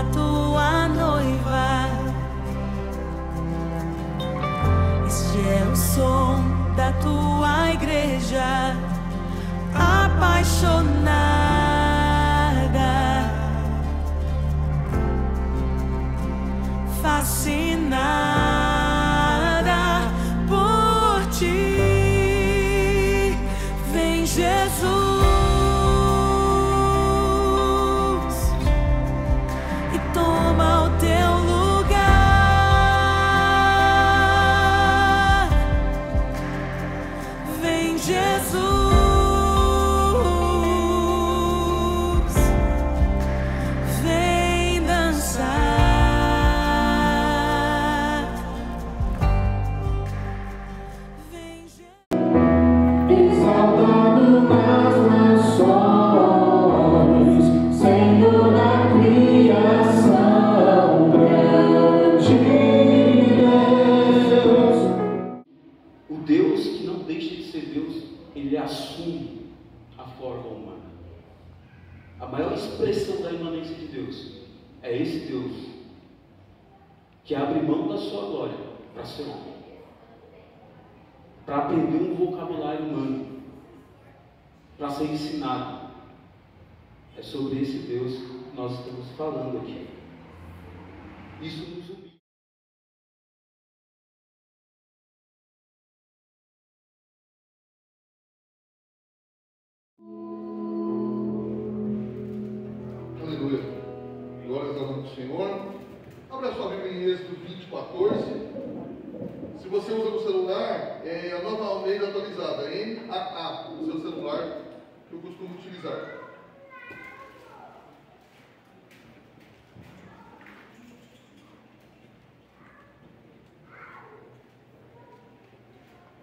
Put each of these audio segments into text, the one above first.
da tua noiva. Este é o som da tua igreja apaixonada, fascinada por ti. Vem, Jesus, e toma o teu lugar. Vem, Jesus, vem dançar. Vem, Exaltado nas nações, Senhor da criação, grande Deus. O Deus que não deixa de ser Deus, ele assume a forma humana. A maior expressão da imanência de Deus é esse Deus que abre mão da sua glória para ser homem, para aprender um vocabulário humano, para ser ensinado. É sobre esse Deus que nós estamos falando aqui. Isso nos humilha. Aleluia. Glórias ao nome do Senhor. Abra sua Bíblia em Êxodo 20:14. Se você usa no celular, é a Nova Almeida atualizada, NAA, no seu celular, que eu costumo utilizar.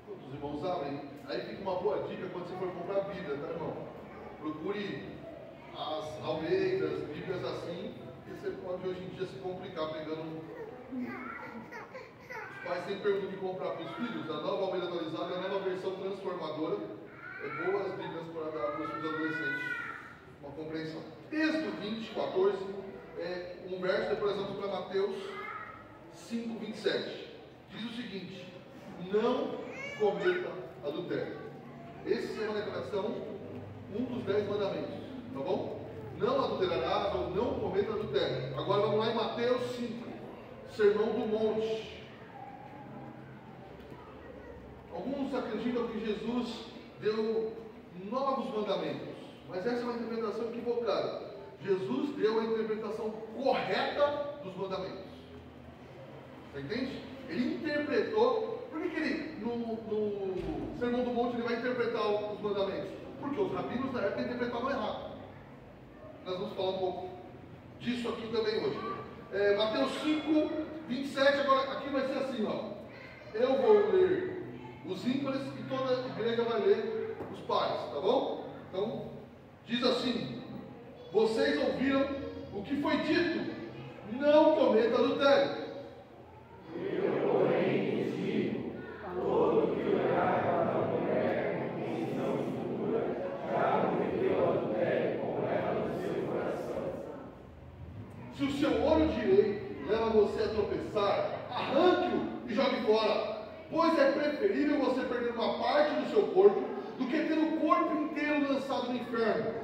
Os irmãos abrem. Aí fica uma boa dica quando você for comprar a Bíblia, tá, irmão? Procure as Almeidas, Bíblias assim, porque você pode hoje em dia se complicar pegando. Os pais sempre perguntam de comprar para os filhos, a Nova Almeida atualizada é a nova versão transformadora. É boa as Bíblias para dar para os filhos adolescentes uma compreensão. Êxodo 20:14, um verso, depois vamos para Mateus 5:27. Diz o seguinte: não cometa adultério. Esse é uma declaração, um dos 10 mandamentos, tá bom? Não adulterarás ou não cometa adultério. Agora vamos lá em Mateus 5, Sermão do Monte. Alguns acreditam que Jesus deu novos mandamentos, mas essa é uma interpretação equivocada. Jesus deu a interpretação correta dos mandamentos. Você entende? Ele interpretou. Por que ele, no Sermão do Monte, ele vai interpretar os mandamentos? Porque os rabinos da época interpretavam errado. Nós vamos falar um pouco disso aqui também hoje. Mateus 5:27, agora aqui vai ser assim, ó. Eu vou ler os ímpares e toda a igreja vai ler os pares, tá bom? Então, diz assim: vocês ouviram o que foi dito, não cometa adultério. Eu, porém, lhes digo, todo que olhar para a mulher com intenção impura, já cometeu adultério com ela no seu coração. Se o seu olho direito leva você a tropeçar, arranque-o e jogue fora, pois é preferível você perder uma parte do seu corpo do que ter o corpo inteiro lançado no inferno.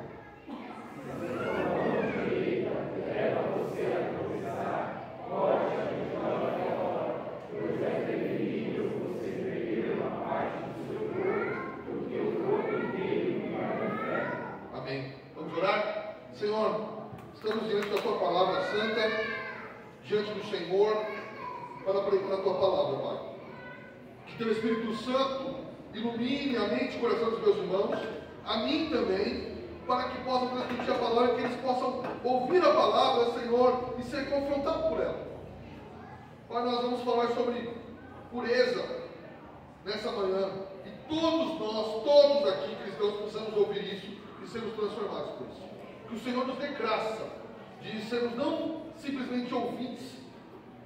Amém. Vamos orar? Senhor, estamos diante da Tua Palavra Santa, diante do Senhor, para pregar a Tua Palavra, Pai. Que Teu Espírito Santo ilumine a mente e o coração dos meus irmãos, a mim também, para que possam transmitir a palavra, que eles possam ouvir a palavra, Senhor, e ser confrontados por ela. Pai, nós vamos falar sobre pureza nessa manhã, e todos nós, todos aqui cristãos, precisamos ouvir isso e sermos transformados por isso. Que o Senhor nos dê graça de sermos não simplesmente ouvintes,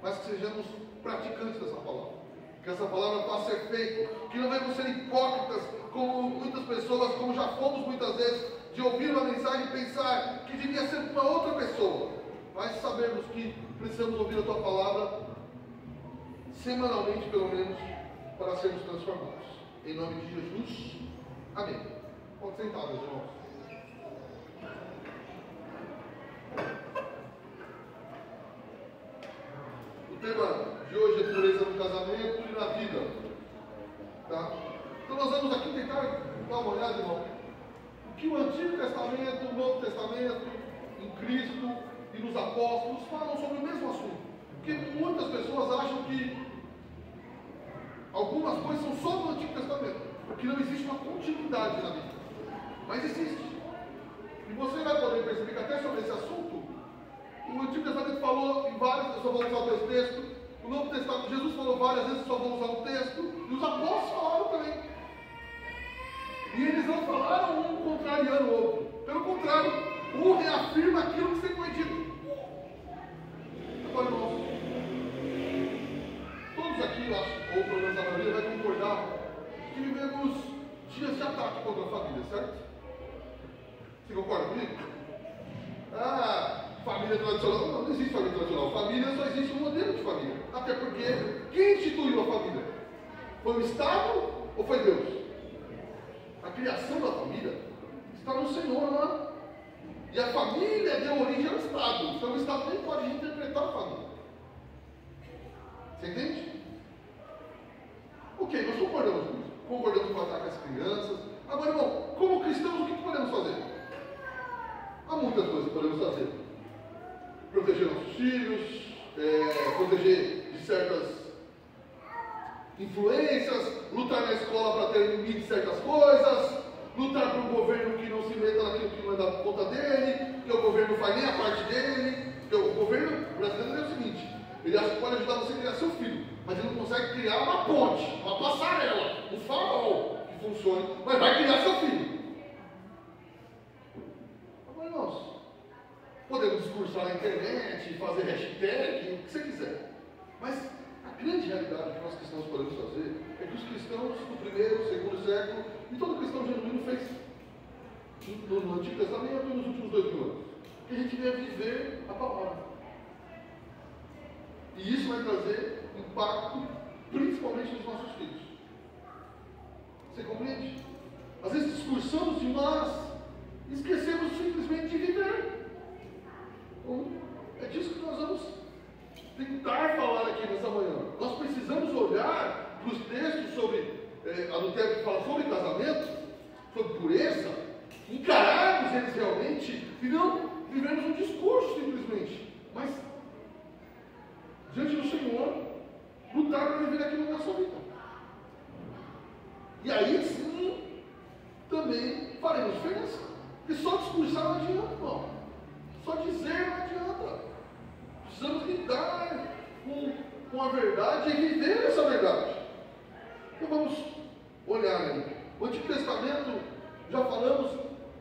mas que sejamos praticantes dessa palavra. Que essa palavra possa ser feita, que não venhamos ser hipócritas, como muitas pessoas, como já fomos muitas vezes, de ouvir uma mensagem e pensar que devia ser uma outra pessoa. mas sabemos que precisamos ouvir a Tua palavra semanalmente, pelo menos, para sermos transformados. Em nome de Jesus, amém. Pode sentar, meus irmãos. O tema de hoje é pureza no casamento e na vida. Tá? Então nós vamos aqui tentar dar uma olhada, irmão, o que o Antigo Testamento, o Novo Testamento, em Cristo e nos apóstolos falam sobre o mesmo assunto. Porque muitas pessoas acham que algumas coisas são só do Antigo Testamento, porque não existe uma continuidade na Bíblia. Mas existe. E você vai poder perceber que até sobre esse assunto, o Antigo Testamento falou em vários, eu só vou usar dois textos. O Novo Testamento, Jesus falou várias vezes, só vou usar um texto. E os apóstolos falaram também. E eles não falaram um contrariando o outro. Pelo contrário, um reafirma aquilo que sempre foi dito. Agora, irmãos, todos aqui, eu acho, ou pelo menos a maioria, vai concordar que vivemos dias de ataque contra a família, certo? Você concorda comigo? Família tradicional, não existe família tradicional. Família só existe um modelo de família. Até porque, quem instituiu a família? Foi o Estado ou foi Deus? A criação da família está no Senhor lá. E a família deu origem ao Estado. Então o Estado nem pode interpretar a família. Você entende? Ok, nós concordamos com isso. Concordamos com atacar as crianças. Agora, irmão, como cristãos, o que podemos fazer? Há muitas coisas que podemos fazer. Proteger nossos filhos, proteger de certas influências, lutar na escola para ter limite de certas coisas, lutar para um governo que não se meta naquilo que não é da conta dele, que o governo não faz nem a parte dele, porque o governo brasileiro é o seguinte, ele acha que pode ajudar você a criar seu filho, mas ele não consegue criar uma ponte, uma passarela, um farol que funcione, mas vai criar seu filho. Agora, irmãos, podemos discursar na internet, fazer hashtag, o que você quiser. Mas a grande realidade que nós cristãos podemos fazer é que os cristãos do primeiro, segundo século, e todo cristão genuíno fez no Antigo Testamento e nos últimos 2000 anos. Que a gente venha viver a palavra. E isso vai trazer impacto, principalmente nos nossos filhos. Você compreende? Às vezes discursamos demais, esquecemos simplesmente de viver. É disso que nós vamos tentar falar aqui nessa manhã. Nós precisamos olhar para os textos sobre adultério que fala sobre casamento, sobre pureza, encararmos eles realmente e não vivermos um discurso simplesmente, mas diante do Senhor, lutar para viver aquilo na nossa vida. E aí sim, também faremos diferença. Porque só discursar não adianta, irmão. Só dizer não adianta. Precisamos lidar com a verdade e viver essa verdade. Então vamos olhar aí. O Antigo Testamento, já falamos,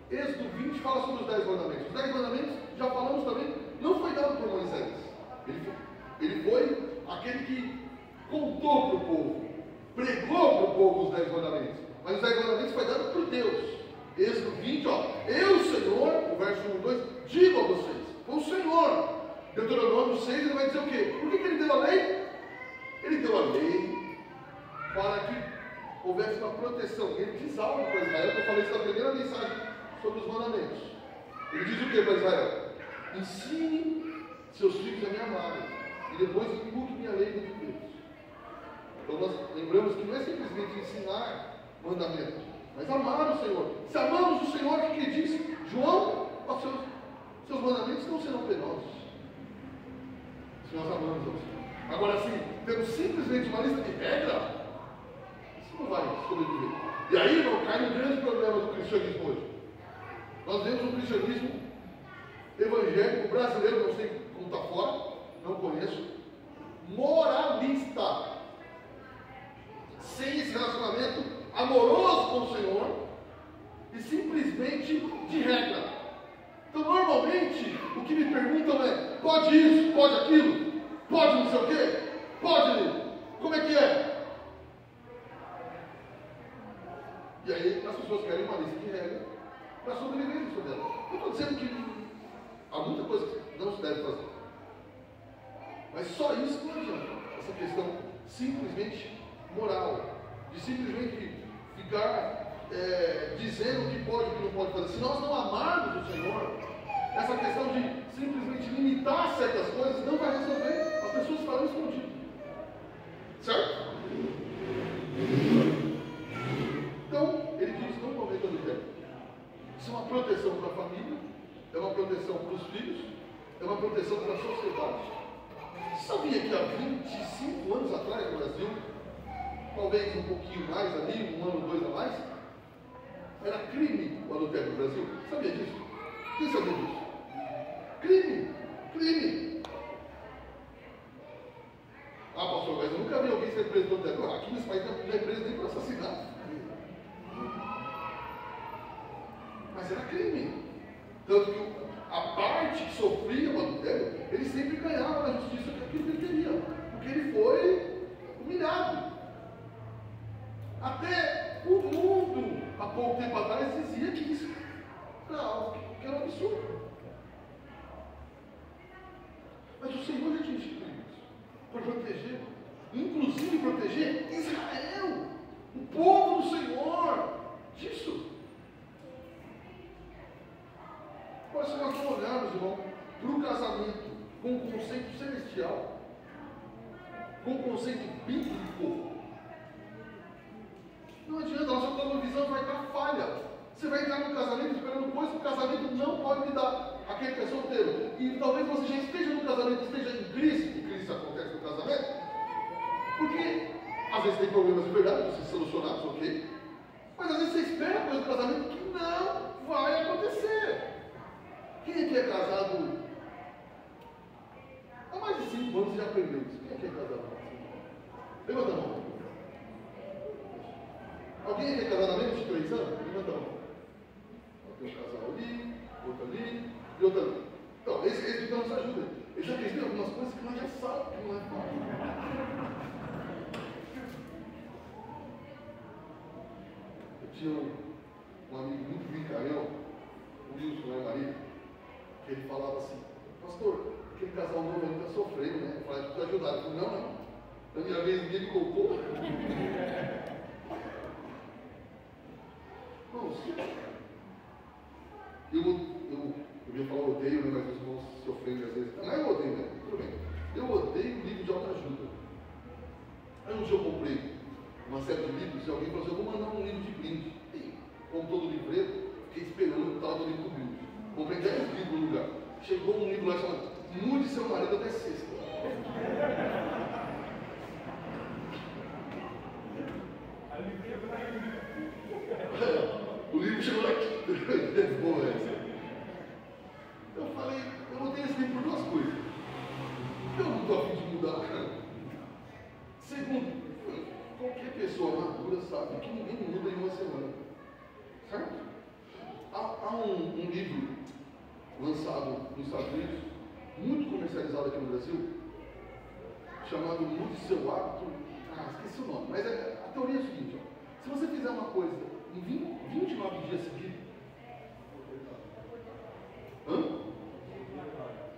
Êxodo 20 fala sobre os 10 mandamentos. Os 10 mandamentos, já falamos também, não foi dado por Moisés. Ele foi aquele que contou para o povo, pregou para o povo os 10 mandamentos. Mas os 10 mandamentos foi dado por Deus. Êxodo 20, eu, Senhor, o verso 1 e 2, digo a vocês, foi o Senhor. Deuteronômio 6, ele vai dizer o quê? Por que ele deu a lei? Ele deu a lei para que houvesse uma proteção. Ele diz algo para Israel, que eu falei isso na primeira mensagem sobre os mandamentos. Ele diz o que para Israel? Ensine seus filhos a me amarem, e depois inculque minha lei dentro deles. Então nós lembramos que não é simplesmente ensinar mandamento, mas amar o Senhor. Se amamos o Senhor, o que diz? João, seus mandamentos não serão penosos. Se nós amamos o Senhor. Agora sim, temos simplesmente uma lista de regras, isso não vai sobreviver. E aí, irmão, cai no grande problema do cristianismo hoje. Nós vemos um cristianismo evangélico brasileiro, não sei como está fora, não conheço, moralista, sem esse relacionamento amoroso com o Senhor e simplesmente de regra. Então, normalmente, o que me perguntam é: pode isso, pode aquilo, pode não sei o quê, pode, como é que é? E aí as pessoas querem uma lista de regras para sobreviver isso dela. Eu estou dizendo que há muita coisa Não se deve fazer. Mas só isso não adianta. Essa questão simplesmente moral, de simplesmente ficar dizendo o que pode e o que não pode fazer. Se nós não amarmos o Senhor, essa questão de simplesmente limitar certas coisas não vai resolver. As pessoas estarão escondidas. Certo? Então, ele diz: não cometa adultério. Isso é uma proteção para a família, é uma proteção para os filhos, é uma proteção para a sociedade. Sabia que há 25 anos atrás no Brasil, talvez um pouquinho mais ali, 1 ano, 2 a mais, era crime o adultério no Brasil? Sabia disso? Quem sabia disso? Crime! Crime! Ah, pastor, mas eu nunca vi alguém ser preso por adultério. Aqui nesse país não é preso nem por assassinato. Mas era crime. Tanto que a parte que sofria o adultério, ele sempre ganhava na justiça aquilo que ele queria. Porque ele foi humilhado. Até o mundo, há pouco tempo atrás, dizia que isso era algo que era um absurdo. Mas o Senhor já tinha instituído isso para proteger, inclusive proteger Israel, o povo do Senhor, disso. Agora, se nós não olharmos, irmão, para o casamento com um conceito celestial, com um conceito bíblico, não adianta, a nossa cosmovisão vai estar falha. Você vai entrar no casamento esperando coisa que o casamento não pode lhe dar. Aquele que é solteiro. E talvez você já esteja no casamento, esteja em crise, e crise acontece no casamento, porque às vezes tem problemas de verdade, você solucionados, ok? Mas às vezes você espera coisa do casamento que não vai acontecer. Quem aqui é casado há mais de 5 anos e já aprendeu isso? Quem aqui é casado há mais de 5 anos? Levanta a mão. Alguém aqui é casado há menos de 3 anos? Levanta a mão. Tem um casal ali, outro ali e outro ali. Então, esse então nos ajuda. Eles acreditam em algumas coisas que nós já sabemos que não é fácil. Eu tinha um amigo muito brincalhão, o Wilson, né, marido, que ele falava assim: pastor, aquele casal novo ainda está sofrendo, né? Eu falei: precisa ajudar. Ele falou: não. Na minha vez ninguém me culpou. Eu ia falar odeio, né, mas os irmãos se ofendem às vezes. Não é eu odeio, né? Tudo bem. Eu odeio livro de autoajuda. Aí um dia eu comprei uma série de livros e alguém falou assim: eu vou mandar um livro de brinde. E, como todo livreiro, fiquei esperando o tal do livro do brinde. Comprei 10 livros no lugar. Chegou um livro lá chamado Mude Seu Marido Até Sexta. O livro chegou aqui. Boa essa. Eu falei: eu botei esse livro por 2 coisas. Eu não estou a fim de mudar, cara. Segundo, qualquer pessoa madura sabe que ninguém muda em uma semana. Certo? Há um livro lançado nos Estados Unidos, muito comercializado aqui no Brasil, chamado Mude Seu Hábito. Esqueci o nome, mas a teoria é a seguinte: ó, se você fizer uma coisa em 29 dias seguidos,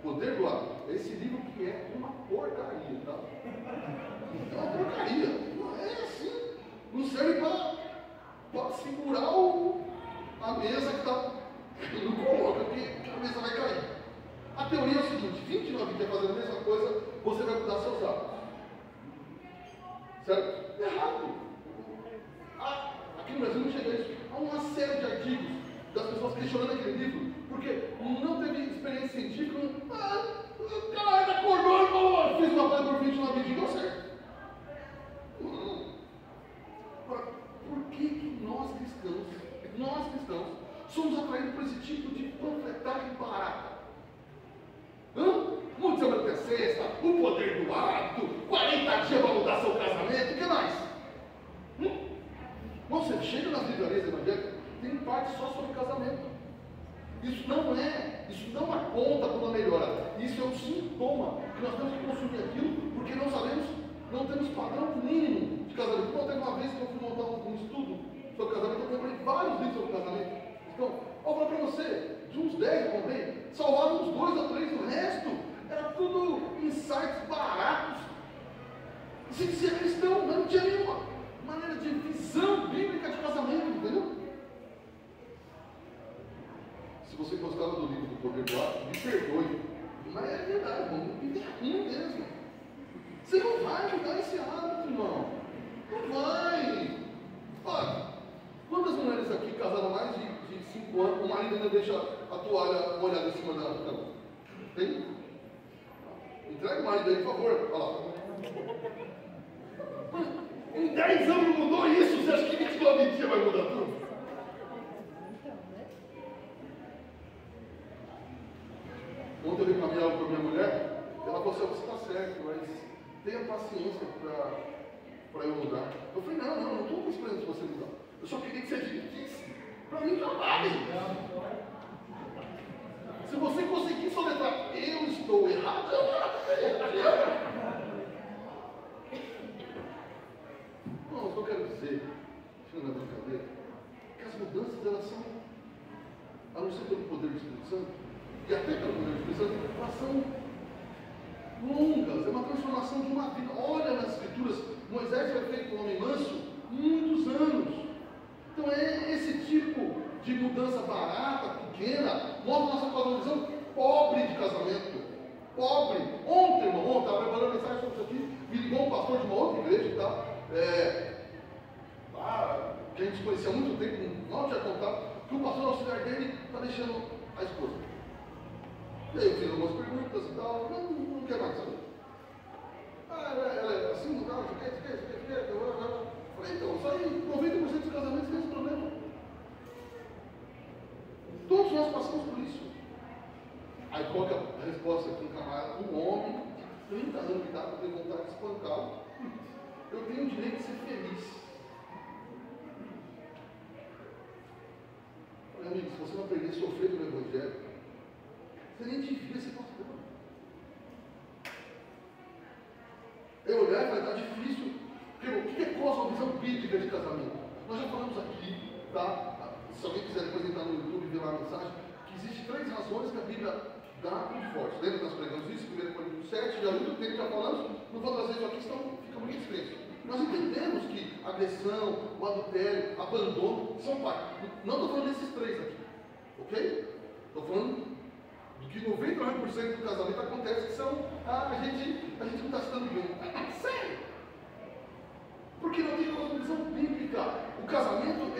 Poder do Hábito. Esse livro que é uma porcaria, tá? É uma porcaria. Não é assim. Não serve para segurar a mesa que está. Não coloca, que a mesa vai cair. A teoria é o seguinte: 29 dias fazendo a mesma coisa, você vai mudar seus hábitos. Certo? Errado. Aqui no Brasil não chega a isso. Há uma série de artigos das pessoas questionando aquele livro, porque não teve experiência científica. O cara acordou e falou: fiz uma coisa por 29 dias, deu certo. Por que nós cristãos, somos atraídos por esse tipo de panfletagem barata? Mude seu marido até sexta, o poder do hábito, 40 dias para mudar seu casamento, o que mais? Você chega nas livrarias evangélicas, tem parte só sobre casamento. Isso não aponta para uma melhora. Isso é um sintoma que nós temos que consumir aquilo, porque não temos padrão mínimo de casamento. Então, teve uma vez que eu fui montar um estudo sobre casamento, eu comprei vários livros sobre casamento. Então, vou falar para você, de uns 10, eu contei, salvavam uns 2 ou 3, o resto era tudo insights baratos. Se dizia cristão, mas não tinha nenhuma maneira de visão bíblica de casamento, entendeu? Se você gostava do livro do Poder do Ato, me perdoe, mas é verdade, irmão, é ruim mesmo. Você não vai mudar esse hábito, irmão. Não vai. Olha, quantas mulheres aqui casaram mais de 5 anos, o marido ainda deixa a toalha molhada em cima da cama? Tem? Entrega o marido aí, por favor. Olha lá. Em 10 anos não mudou isso, você acha que 29 dias vai mudar tudo? Ontem eu reclamei algo para minha mulher, ela falou assim, você está certo, mas tenha paciência para eu mudar. Eu falei, não estou esperando você mudar. Eu só queria que você admitisse para mim trabalhe. Se você conseguir soletrar, eu estou errado, não, o que eu quero dizer, na brincadeira, que as mudanças, elas são, a não ser pelo poder do Espírito Santo, e até pelo poder do Espírito Santo, elas são longas, é uma transformação de uma vida. Olha nas Escrituras, Moisés foi feito um homem manso muitos anos. Então é esse tipo de mudança barata, pequena, mostra nossa cosmovisão pobre de casamento. Pobre. Ontem, irmão, estava preparando mensagem sobre isso aqui, me ligou um pastor de uma outra igreja e tal, que a gente conhecia há muito tempo, mal tinha contato, que o pastor auxiliar dele está deixando a esposa. E aí eu fiz algumas perguntas e tal, não quero mais saber. Ela é assim, não você quer? Falei, então, só aí 90% dos casamentos tem esse problema. Todos nós passamos por isso. Aí qual que é a resposta aqui? Um camarada, um homem de 30 anos de idade, tem vontade de espancá-lo. Eu tenho o direito de ser feliz. Falei, amigo, se você não aprender a sofrer pelo Evangelho, você nem devia ser pastor. Eu olhar e falar, está difícil. Porque o que é cosmovisão bíblica de casamento? Nós já falamos aqui, tá? Se alguém quiser depois entrar no YouTube e ver lá a mensagem, que existem 3 razões que a Bíblia dá muito forte. Lembra que nós pregamos isso? 1 Coríntios 7, já há muito tempo já falamos, não vou trazer isso aqui, senão fica muito extenso. Nós entendemos que agressão, o adultério, abandono, são parte. Não estou falando desses 3 aqui, ok? Estou falando do que 99% do casamento acontece, que são a gente não está se dando bem. Sério! Porque não tem cosmovisão bíblica. O casamento,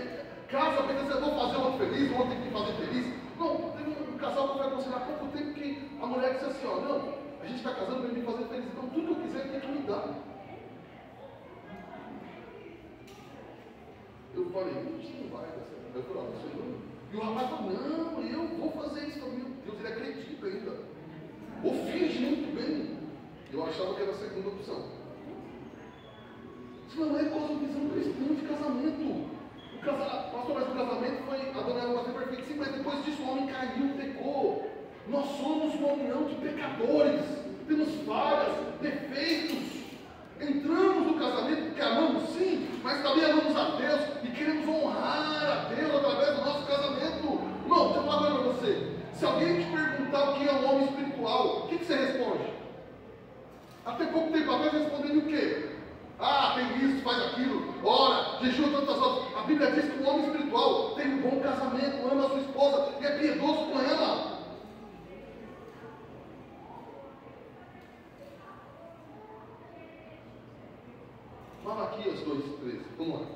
casa apenas eu vou fazer o outro feliz, o outro tem que fazer feliz. Não, tem um casal que vai aconselhar há pouco tempo que a mulher disse assim, ó, não, a gente está casando para me fazer feliz, então tudo que eu quiser tem que me dar. Eu falei, isso não vai dar certo. Eu falei, ó, Senhor. E o rapaz falou, não, eu vou fazer isso para mim. Deus, ele acredita ainda. Ou finge muito bem. Eu achava que era a segunda opção. Isso não é cosmovisão cristã de casamento. Pastor, mas o casamento foi a dona Eva ser perfeita. Sim, mas depois disso o homem caiu, pecou. Nós somos uma união de pecadores. Temos falhas, defeitos. Entramos no casamento porque amamos sim, mas também amamos a Deus e queremos honrar a Deus através do nosso casamento. Irmão, deixa eu falar para você. Se alguém te perguntar o que é um homem espiritual, o que você responde? Até pouco tempo atrás respondendo o quê? Ah, tem isso, faz aquilo, ora, jejua tantas horas. A Bíblia diz que o homem espiritual tem um bom casamento, ama a sua esposa e é piedoso com ela. Malaquias 2:13, vamos lá.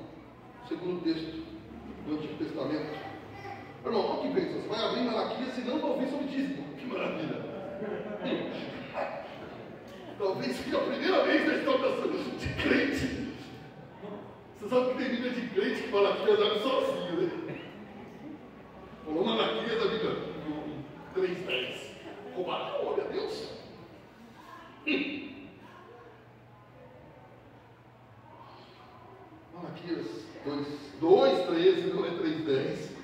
Segundo texto do Antigo Testamento. Irmão, olha que bênção. Você vai abrir Malaquias e não vai ouvir sobre dízimo. Que maravilha. Talvez seja a primeira vez na história de crente. Você sabe que tem Bíblia de crente que Malaquias abre sozinho, né? Falou Malaquias, a Bíblia 3:10. Roubaram, olha a Deus. Malaquias 2:13, não é 3:10.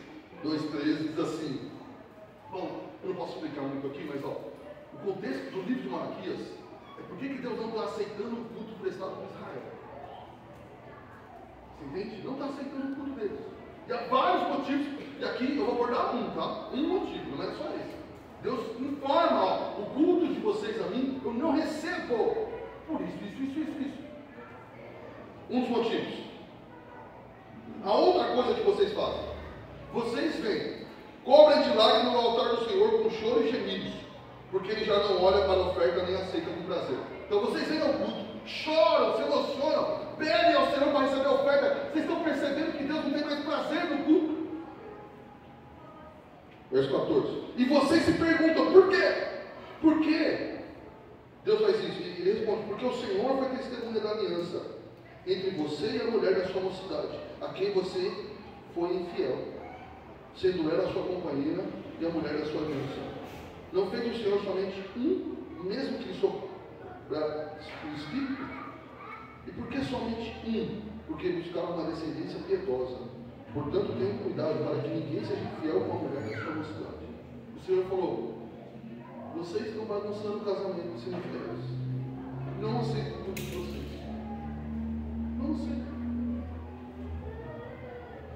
2:13 diz assim. Bom, eu não posso explicar muito aqui, mas ó, o contexto do livro de Malaquias é por que Deus não está aceitando o culto prestado por Israel. Você entende? Não está aceitando o culto deles. E há vários motivos, e aqui eu vou abordar um, tá? Um motivo, não é o culto de vocês a mim, eu não recebo. Por isso. Um dos motivos. A outra coisa que vocês fazem, vocês vêm, cobrem de lágrimas no altar do Senhor com choro e gemidos, porque Ele já não olha para a oferta nem aceita com prazer. Então vocês vêm ao culto, choram, se emocionam, pedem ao Senhor para receber a oferta. Vocês estão percebendo que Deus não tem mais prazer no culto? Verso 14. E vocês se perguntam, por quê? Por quê? Deus faz isso. E ele responde, porque o Senhor foi testemunha da aliança entre você e a mulher da sua mocidade, a quem você foi infiel, sendo ela a sua companheira e a mulher da sua aliança. Não fez o Senhor somente um, mesmo que lhe sobra o Espírito? E por que somente um? Porque buscaram uma descendência piedosa. Portanto, tenham cuidado para que ninguém seja infiel com a mulher da sua mocidade. O Senhor falou, vocês estão bagunçando o casamento sendo infiéis. Não aceito o culto de vocês. Não aceito.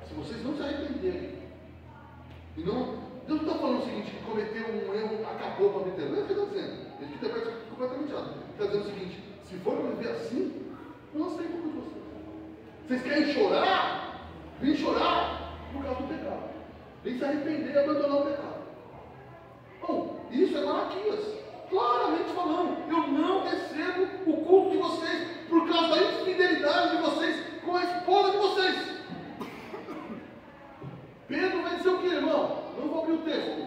Se vocês não se arrependerem, e não, Deus não está falando o seguinte, que cometeu um erro, acabou com a vida. Não é o que ele está dizendo. Ele interpreta isso completamente errado. Ele está dizendo o seguinte, se for para viver assim, não aceito o culto de vocês. Vocês querem chorar? Vem chorar por causa do pecado. Vem se arrepender e abandonar o pecado. Bom, isso é Malaquias. Claramente falando, eu não recebo o culto de vocês por causa da infidelidade de vocês com a esposa de vocês. Pedro vai dizer o que, irmão? Não vou abrir o texto.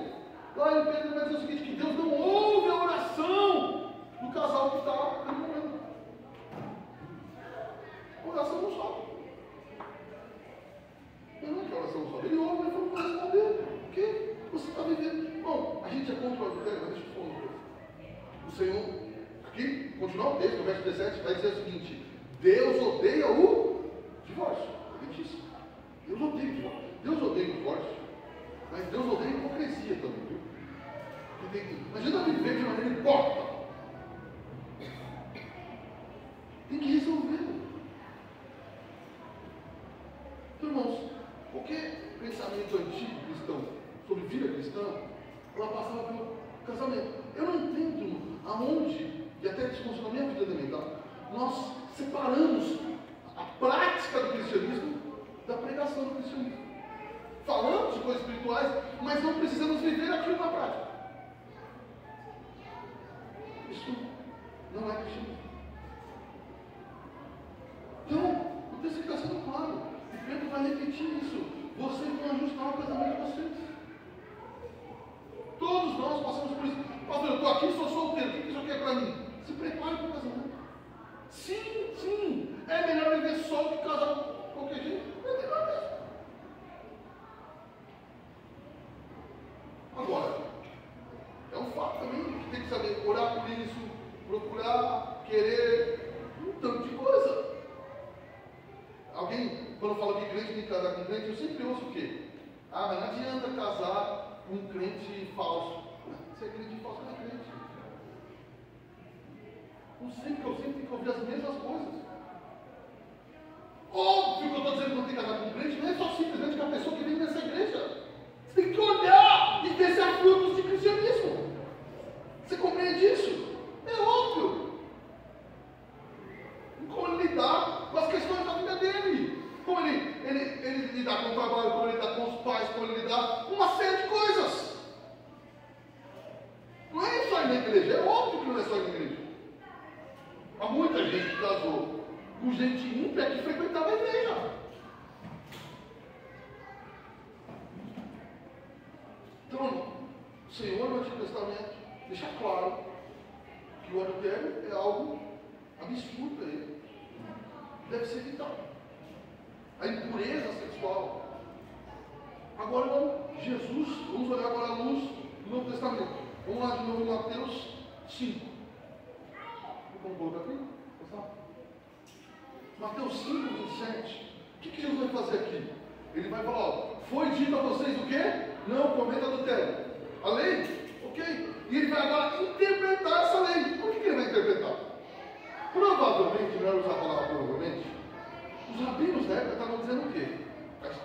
Lá em Pedro vai dizer o seguinte, que Deus não ouve a oração do casal que está morrendo. A oração não sobe. Não é que a oração não sobe. Ele ouve, mas não vai responder. O que você está vivendo? Bom, a gente é contra o adultério, mas deixa eu falar uma coisa. O Senhor, aqui, continuar o texto, no verso 17, vai dizer o seguinte: Deus odeia o divórcio. Ele disse, Deus odeia o divórcio. Deus odeia o divórcio, mas Deus odeia a hipocrisia também, viu? Imagina viver de maneira hipócrita. Tem que resolver. Então, irmãos, qualquer pensamento antigo cristão sobre vida cristã, ela passava pelo casamento. Eu não entendo aonde, e até isso funciona na minha vida elementar, nós separamos a prática do cristianismo da pregação do cristianismo. Falamos de coisas espirituais, mas não precisamos viver aquilo na prática. Isso não é cristianismo. Então, o texto está sendo claro. E Pedro vai repetir isso. Vocês vão ajustar o casamento de vocês. Todos nós passamos por isso. Pastor, eu estou aqui, sou solteiro. O que isso aqui é para mim? Se prepare para o casamento. Sim. É melhor viver só do que casar de qualquer jeito. É melhor mesmo. Agora, é um fato também que tem que saber orar por isso, procurar, querer, um tanto de coisa. Alguém, quando fala que crente tem que casar com crente, eu sempre ouço o quê? Ah, mas não adianta casar com um crente falso. Se é crente falso, não é crente. Eu sempre tenho que ouvir as mesmas coisas. Óbvio que eu estou dizendo que não tem que casar com um crente, não é só simplesmente que a pessoa que vem nessa igreja. Você tem que olhar e ver se há frutos de cristianismo. Você compreende isso? É óbvio. Como ele lidar com as questões da vida dele. Como ele lidar com o trabalho, como ele lidar com os pais, como ele lidar com uma série de coisas. Não é só ir na igreja, é óbvio que não é só ir na igreja. Há muita gente que casou com gente ímpia que frequentava a igreja. Então, o Senhor no Antigo Testamento deixa claro que o adultério é algo absurdo para ele. Deve ser evitado. A impureza sexual. Agora, Jesus, vamos olhar agora a luz do Novo Testamento. Vamos lá de novo em Mateus 5. Vamos colocar aqui? Mateus 5, 27. O que Jesus vai fazer aqui? Ele vai falar, ó, foi dito a vocês o quê? Não cometa adultério. A lei? Ok? E ele vai agora interpretar essa lei. Por que ele vai interpretar? Provavelmente, não era usar a palavra provavelmente, os rabinos da época estavam dizendo o quê?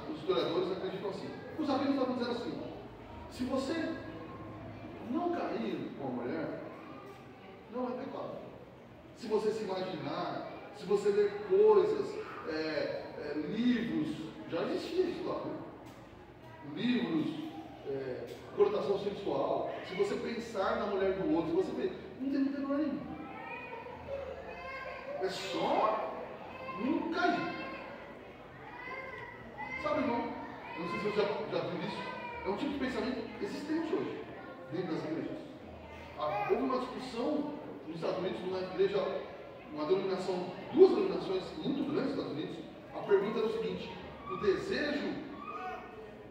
Os historiadores acreditam assim. Os rabinos estavam dizendo assim: se você não cair com a mulher não é pecado. Se você se imaginar, se você ler coisas, livros, já existia isso lá, né? Livros, conotação sexual, se você pensar na mulher do outro, se você vê, não tem problema nenhum. É só não cair. Sabe, irmão? Eu não sei se você já viu isso. É um tipo de pensamento existente hoje, dentro das igrejas. Houve uma discussão nos Estados Unidos, numa igreja, uma denominação, duas denominações muito grandes nos Estados Unidos. A pergunta era o seguinte: o desejo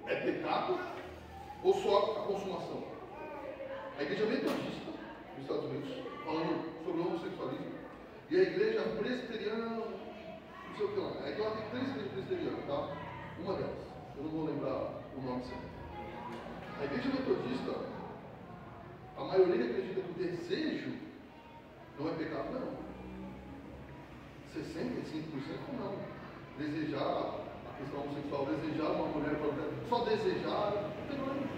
é pecado ou só a consumação? A igreja metodista nos Estados Unidos, falando sobre o homossexualismo, e a igreja presbiteriana, não sei o que lá. É que ela tem 3 igrejas presbiterianas, tá? Uma delas, eu não vou lembrar o nome certo. A igreja metodista, a maioria acredita que o desejo não é pecado, não. 65% não. Desejar a questão homossexual, desejar uma mulher, só desejar, não tem problema.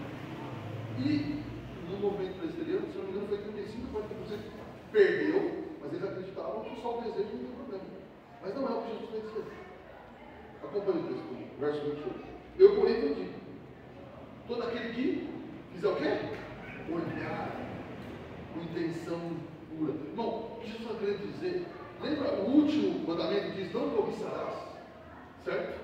E no movimento presbiteriano, se não me engano, foi 35%, 40% perdeu, mas eles acreditavam que só o desejo não tem problema. Mas não é o que Jesus vai dizer. Acompanhe o texto, verso 28. Eu, porém, eu digo: todo aquele que fizer o quê? Olhar com intenção pura. Irmão, o que Jesus está querendo dizer? Lembra o último mandamento que diz: não cobiçarás? Certo?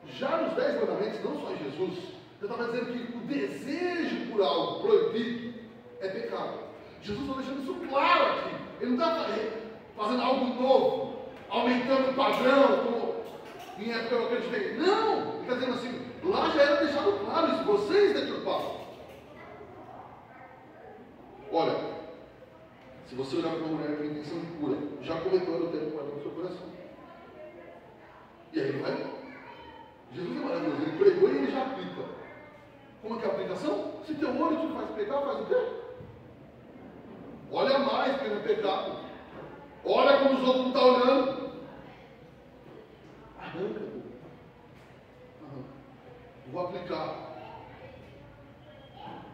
Já nos 10 mandamentos, não só em Jesus, eu estava dizendo que o desejo por algo proibido é pecado. Jesus está deixando isso claro aqui. Ele não está fazendo algo novo, aumentando o padrão, como em época eu acreditei. Não! Ele está dizendo assim: lá já era deixado claro isso, vocês deturparam. Olha, se você olhar para uma mulher com intenção pura, já cometeu adultério com ela no seu coração. E aí não é? Jesus é maravilhoso, ele pregou e ele já aplica. Como é que é a aplicação? Se teu olho te faz pecar, faz o quê? Olha mais, porque não é pecado. Olha como os outros não estão olhando. Arranca. Vou aplicar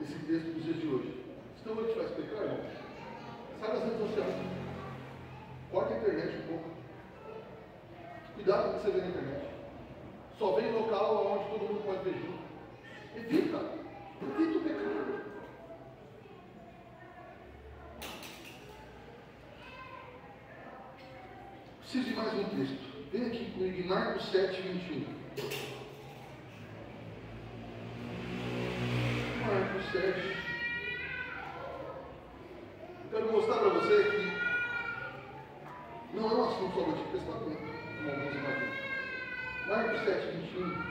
esse texto nos dias de hoje. Se teu olho te faz pecar, irmão, sai das redes sociais. Corta a internet um pouco. Cuidado com o que você vê na internet. Só vem em local onde todo mundo pode ver junto. Evita o pecado. Preciso de mais um texto. Vem aqui comigo em Marcos 7, 21. Marcos 7. Eu quero mostrar para você que não é um assunto só do Antigo Testamento, como alguns imaginam. Marcos 7, 21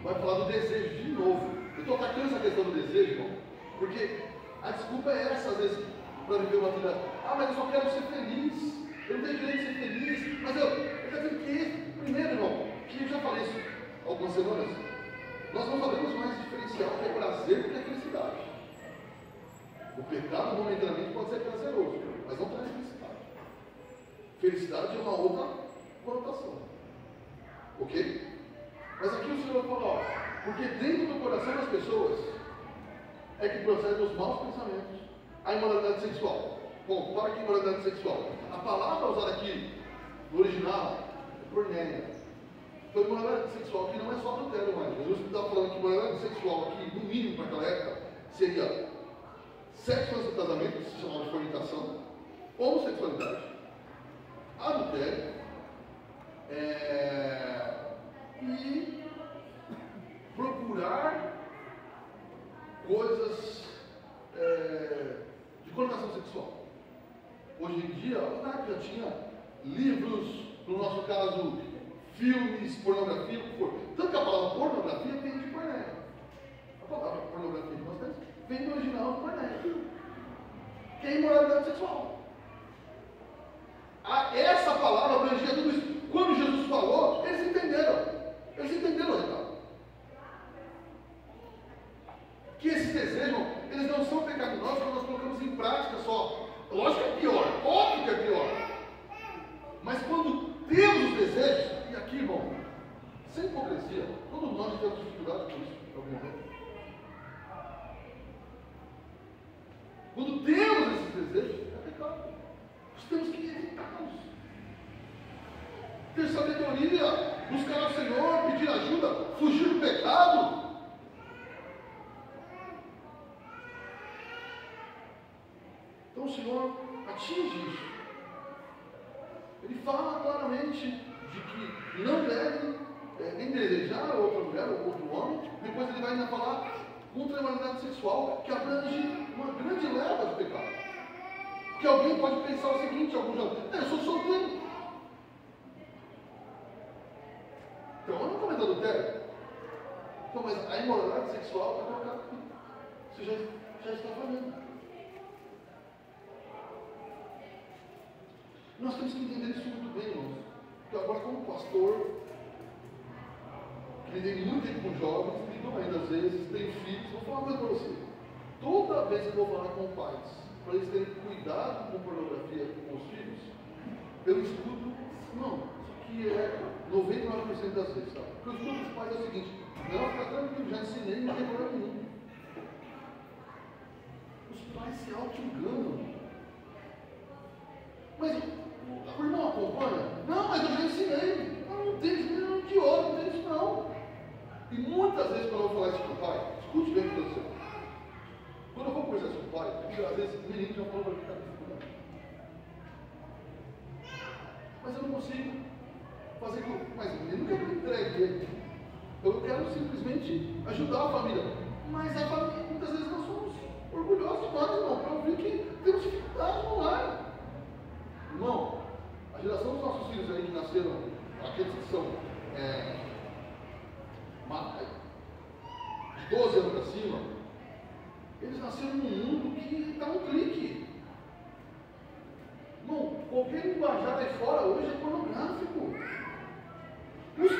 vai falar do desejo de novo. Eu estou atacando essa questão do desejo, irmão, porque a desculpa é essa, às vezes, para viver uma vida. Mas eu só quero ser feliz. Eu não tenho direito de ser feliz. Mas eu quero dizer que, primeiro, irmão, que eu já falei isso há algumas semanas, nós não sabemos mais diferenciar o que é prazer do que é felicidade. O pecado momentaneamente pode ser prazeroso, mas não traz felicidade. Felicidade é uma outra conotação. Ok? Mas aqui o Senhor falou, porque dentro do coração das pessoas é que procedem os maus pensamentos. A imoralidade sexual. Bom, para que imoralidade sexual? A palavra usada aqui no original é porneia. Então, imoralidade sexual aqui não é só adultério mais. Jesus está falando que imoralidade sexual aqui, no mínimo para aquela época, seria sexo antes do casamento, que se chamava de fornicação, homossexualidade, adultério, e procurar coisas de conotação sexual. Hoje em dia, já tinha livros, no nosso caso, filmes, pornografia, o que for. Tanto que a palavra pornografia vem de pornéia. A palavra pornografia que nós temos vem do original de pornéia, que é imoralidade sexual. Essa palavra abrangia tudo isso. Quando Jesus falou, eles entenderam. Eles entenderam o recado. Que esses desejos, eles não são pecaminosos quando nós colocamos em prática só. Lógico que é pior, óbvio que é pior. Mas quando temos os desejos, e aqui, irmão, sem hipocrisia, todos nós temos dificuldade com isso, em algum momento. ter sabedoria, buscar o Senhor, pedir ajuda, fugir do pecado. Então o Senhor atinge isso. Ele fala claramente de que não deve nem desejar outra mulher ou outro homem. Depois ele vai ainda falar contra a imoralidade sexual, que abrange uma grande leva de pecado. Que alguém pode pensar o seguinte, alguns já, eu sou solteiro. Então eu não comento adultério. Então, mas a imoralidade sexual é colocada aqui. Você já está falando. Nós temos que entender isso muito bem, irmãos. Porque agora, como pastor, que lidei muito tempo com jovens, lido ainda às vezes, tenho filhos, vou falar uma coisa para você. Toda vez que eu vou falar com pais, para eles terem cuidado com pornografia com os filhos, eu escuto, não, isso aqui é 99% das vezes, tá? O que eu escuto dos pais é o seguinte: não, fica tranquilo, já ensinei, não tem problema nenhum. Os pais se auto-enganam. Mas o irmão acompanha? Não, mas eu já ensinei. Não tem isso, não, de olho, não tem isso não. E muitas vezes quando eu vou falar isso com o pai, escute bem o que eu estou dizendo. Quando eu vou conversar com o pai, porque às vezes o menino já falou para mim que está dificuldade. Mas eu não consigo fazer com. Mas o menino não quer que eu entregue ele. Eu quero simplesmente ajudar a família. Mas a família, muitas vezes nós somos orgulhosos demais, irmão, para ouvir que temos dificuldade no lar. Irmão, a geração dos nossos filhos aí que nasceram, aqueles que são de 12 anos para cima, eles nasceram num mundo que está um clique. Irmão, qualquer linguajar aí fora hoje é pornográfico. Os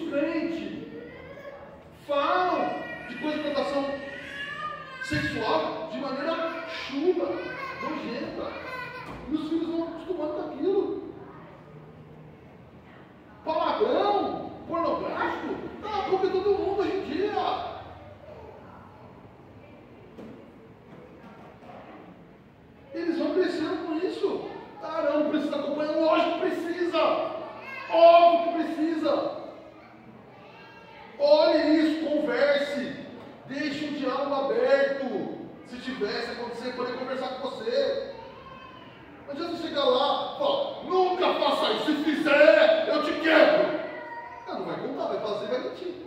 crentes falam de coisa de conotação sexual de maneira chuva, nojenta. E os filhos vão acostumando com aquilo. Palavrão, pornográfico, tá na boca de todo mundo hoje em dia. Eles vão crescendo com isso. Não precisa acompanhar, lógico que precisa. Óbvio que precisa. Olhe isso, converse. Deixe um diálogo aberto. Se tivesse acontecer, poder conversar com você. Não adianta chegar lá e falar, nunca faça isso, se fizer, eu te quebro. Não vai contar, vai fazer, vai mentir.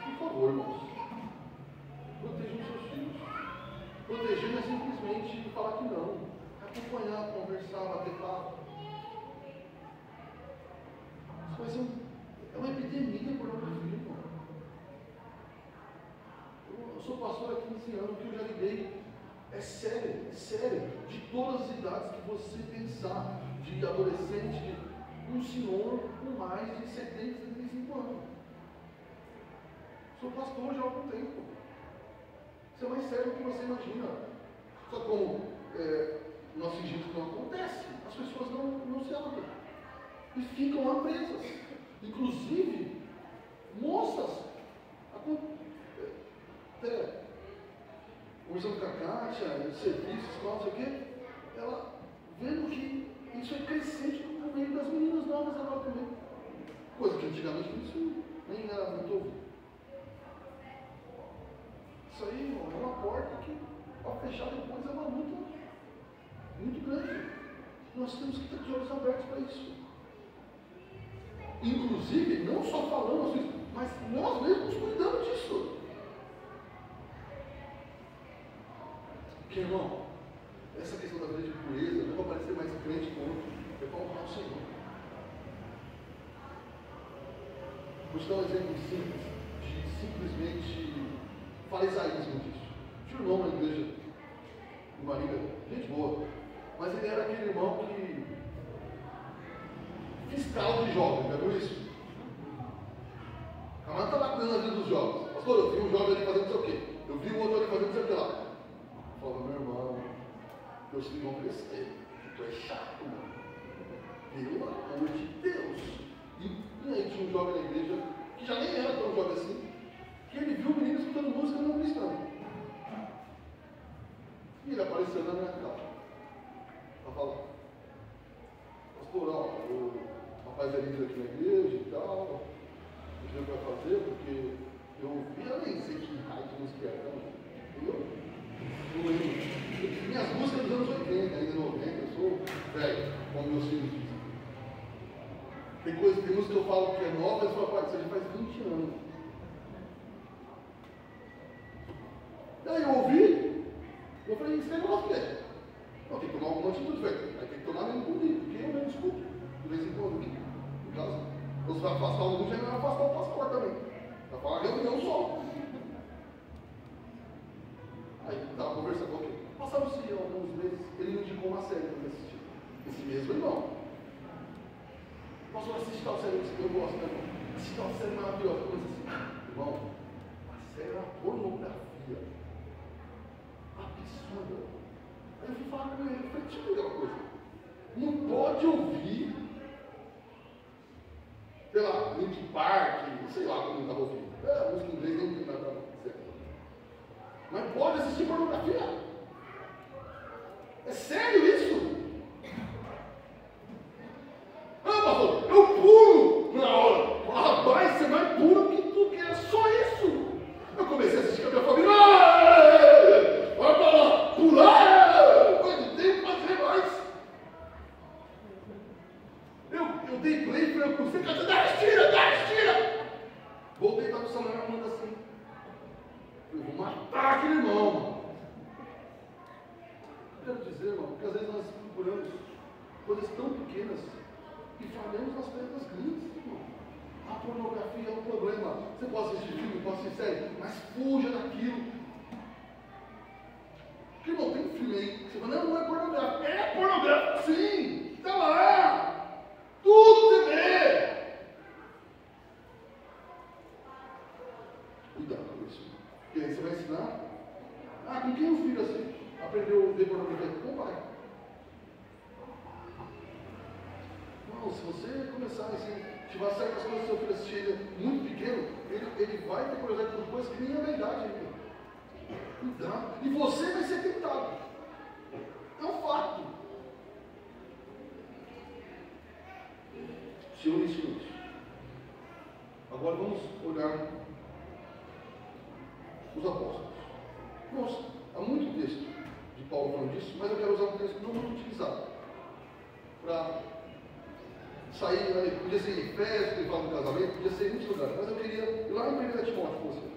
Por favor, irmãos, protejam seus filhos. Proteger não é simplesmente falar que não. É acompanhar, conversar, bater papo. Isso vai ser uma epidemia por nossa vida, irmão. Eu sou pastor há 15 anos, o que eu já lidei é sério, de todas as idades que você pensar, de adolescente, de um senhor com mais de 70, 75 anos. Sou pastor já há algum tempo. Isso é mais sério do que você imagina. Só como nós fingimos que não acontece, as pessoas não se abrem e ficam lá presas. Inclusive, moças, conversando com a Kátia, serviços, escola, não sei o quê, ela vendo que isso é crescente no meio das meninas novas agora também. Coisa que antigamente isso nem era muito ouvido. Isso aí, irmão, é uma porta que, ao fechar depois, é uma luta muito grande. Nós temos que ter os olhos abertos para isso. Inclusive, não só falando assim, mas nós mesmos cuidamos disso. Porque, irmão, essa questão da vida de pureza não vai parecer mais crente que outro, é para honrar o Senhor. Vou te dar um exemplo simples, de simplesmente farisaísmo disso. Tinha um nome na igreja de Marília, gente boa, mas ele era aquele irmão que fiscal de jovens, já viu isso? O camarada está lá cuidando da vida dos jovens. Pastor, eu vi um jovem ali fazendo não sei o quê, eu vi um outro ali fazendo não sei o que lá. Fala, meu irmão, teus filhos vão crescer, tu é chato, mano. Pelo amor de Deus. E aí tinha um jovem na igreja, que já nem era tão jovem assim, que ele viu o menino escutando música não cristã. E ele apareceu na minha casa. aqui na igreja e tal. O que vai fazer, porque eu nem sei que raio de música é, não lembro. Minhas músicas dos anos 80, ainda 90, eu sou velho, como meus filhos dizem. Tem música que eu falo que é nova, mas fala, pai, isso já faz 20 anos. Daí eu ouvi, eu falei, isso é negócio que é. Não, tem que tomar alguma atitude, velho. Aí tem que tomar mesmo comigo, porque eu mesmo escuto. De vez em quando aqui, em casa. Você vai afastar o mundo, já vai afastar o pastor também. Vai falar reunião só. Aí estava conversando com alguém. Passaram-se alguns meses, ele me indicou uma série para assistir. Esse mesmo irmão. Pastor, assiste tal série que eu gosto, né, irmão? Assiste tal série maravilhosa. Eu disse assim, irmão, a série era pornografia. Absurda. Aí eu fui falar com ele, eu falei, deixa eu ver uma coisa. Não pode ouvir, sei lá, Linkin Park, sei lá como estava ouvindo. A música em inglês nem tem nada certo. Mas pode assistir pornografia. É sério isso? Ah, pastor, eu pulo na hora. Rapaz, você vai pulo que tu quer, só isso. Eu comecei a assistir com a minha família. Vai pra lá, pular. Eu não tenho que fazer mais. Eu dei play para eu conseguir cantar, dá estira. Voltei para o celular e manda assim. Eu vou matar aquele irmão. Eu quero dizer, irmão, porque às vezes nós procuramos coisas tão pequenas e falhamos nas coisas grandes, irmão. A pornografia é um problema. Você pode assistir filme, pode assistir série, mas fuja daquilo. Porque, irmão, tem um filme aí que você fala, não é pornográfico. É pornográfico, sim, está lá. Tudo você vê. Cuidado com isso. Porque aí você vai ensinar. Ah, com quem o filho assim? Aprendeu a ver pornografia? Com o pai. Não, se você começar assim, tiver certas coisas que seu filho assistir muito pequeno, ele vai ter curiosidade por coisas que nem é verdade ainda. Cuidado. E você vai ser tentado. É um fato. Senhor ensinou isso. Agora vamos olhar os apóstolos. Nossa, há muito texto de Paulo falando disso, mas eu quero usar um texto não muito utilizado. Para sair, podia ser em Efésios, ele fala do casamento, podia ser em muitos lugares, mas eu queria ir lá em 1 Timóteo com você.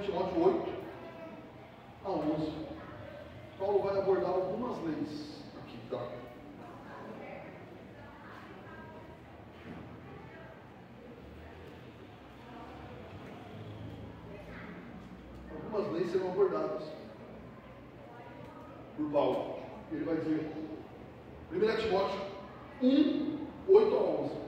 Timóteo 8 a 11. Paulo vai abordar algumas leis aqui, tá? Algumas leis serão abordadas por Paulo. Ele vai dizer 1 Timóteo 1, 8 a 11.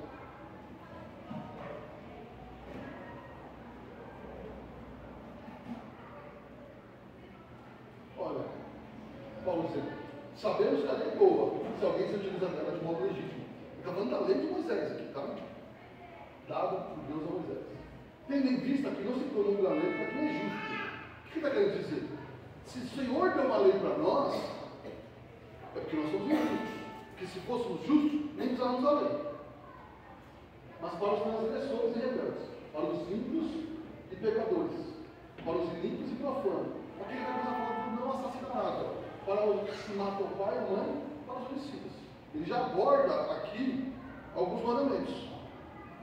Paulo dizendo, sabemos que a lei é boa, se alguém se utiliza dela de modo legítimo. Está falando da lei de Moisés aqui, tá? Dado por Deus a Moisés. Tendo em vista que não se promulga a lei para quem é justo. O que está querendo dizer? Se o Senhor deu uma lei para nós, é porque nós somos justos. Porque se fôssemos justos, nem precisávamos da lei. Mas para os transgressores e rebeldes, para os ímpios e pecadores, para os inimigos e profanos, aquele que está falando do não assassinado, para os que matam o pai e a mãe, para os homicidas. Ele já aborda aqui alguns mandamentos.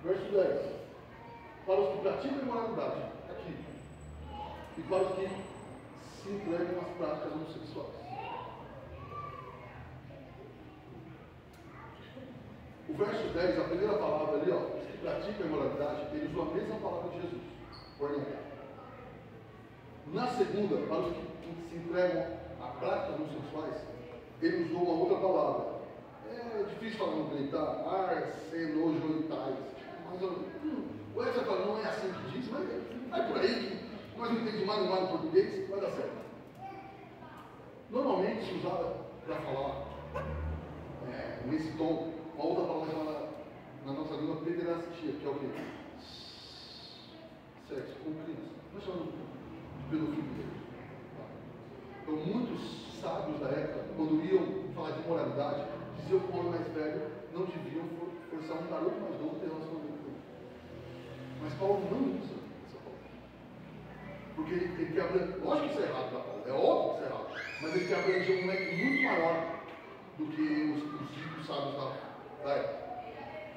Verso 10. Para os que praticam a imoralidade, aqui. E para os que se entregam às práticas homossexuais. O verso 10, a primeira palavra ali, ó, os que praticam a imoralidade, ele usou a mesma palavra de Jesus, fornicar. Na segunda, para os que se entregam a práticas homossexuais, ele usou uma outra palavra. É difícil falar no grego, tá? Arsenojoitais. Mas o Edson fala, não é assim que diz, mas vai por aí que nós não entendemos mais no português, vai dar certo. Normalmente se usava para falar nesse tom, uma outra palavra chamada na nossa língua pederastia, que é o quê? Sexo com criança. Nós chamamos pelo Filho de Deus. Então, muitos sábios da época, quando iam falar de moralidade, diziam que o homem mais velho não deviam forçar um garoto mais novo a ter relacionamento com ele. Mas Paulo não usa essa palavra. Porque ele quer abranger, lógico que isso é errado, tá, Paulo? É óbvio que isso é errado. Mas ele quer abranger um leque muito maior do que os ricos sábios da época.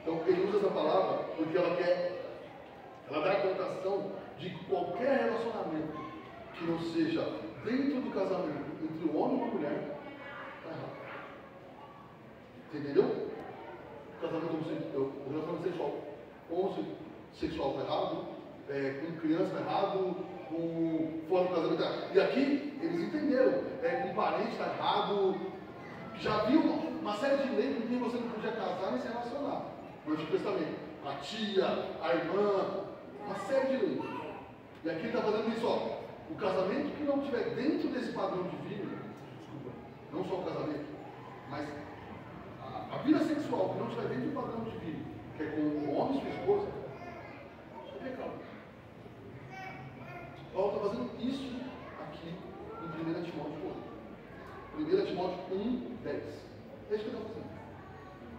Então, ele usa essa palavra porque ela dá a conotação de qualquer relacionamento que não seja dentro do casamento entre o homem e a mulher, está errado. Você entendeu? O relacionamento homossexual está errado, com criança está errado, com fora do casamento está errado. E aqui eles entenderam, com parente está errado. Já viu uma série de leis com quem você não podia casar nem se relacionar no Antigo Testamento. A tia, a irmã, uma série de leis. E aqui ele está fazendo isso, ó. O casamento que não estiver dentro desse padrão divino, desculpa, não só o casamento, mas a vida sexual que não estiver dentro do padrão divino, que é com o homem e sua esposa, é pecado. Paulo está fazendo isso aqui em 1 Timóteo 8. 1 Timóteo 1, 10. É isso que ele está fazendo.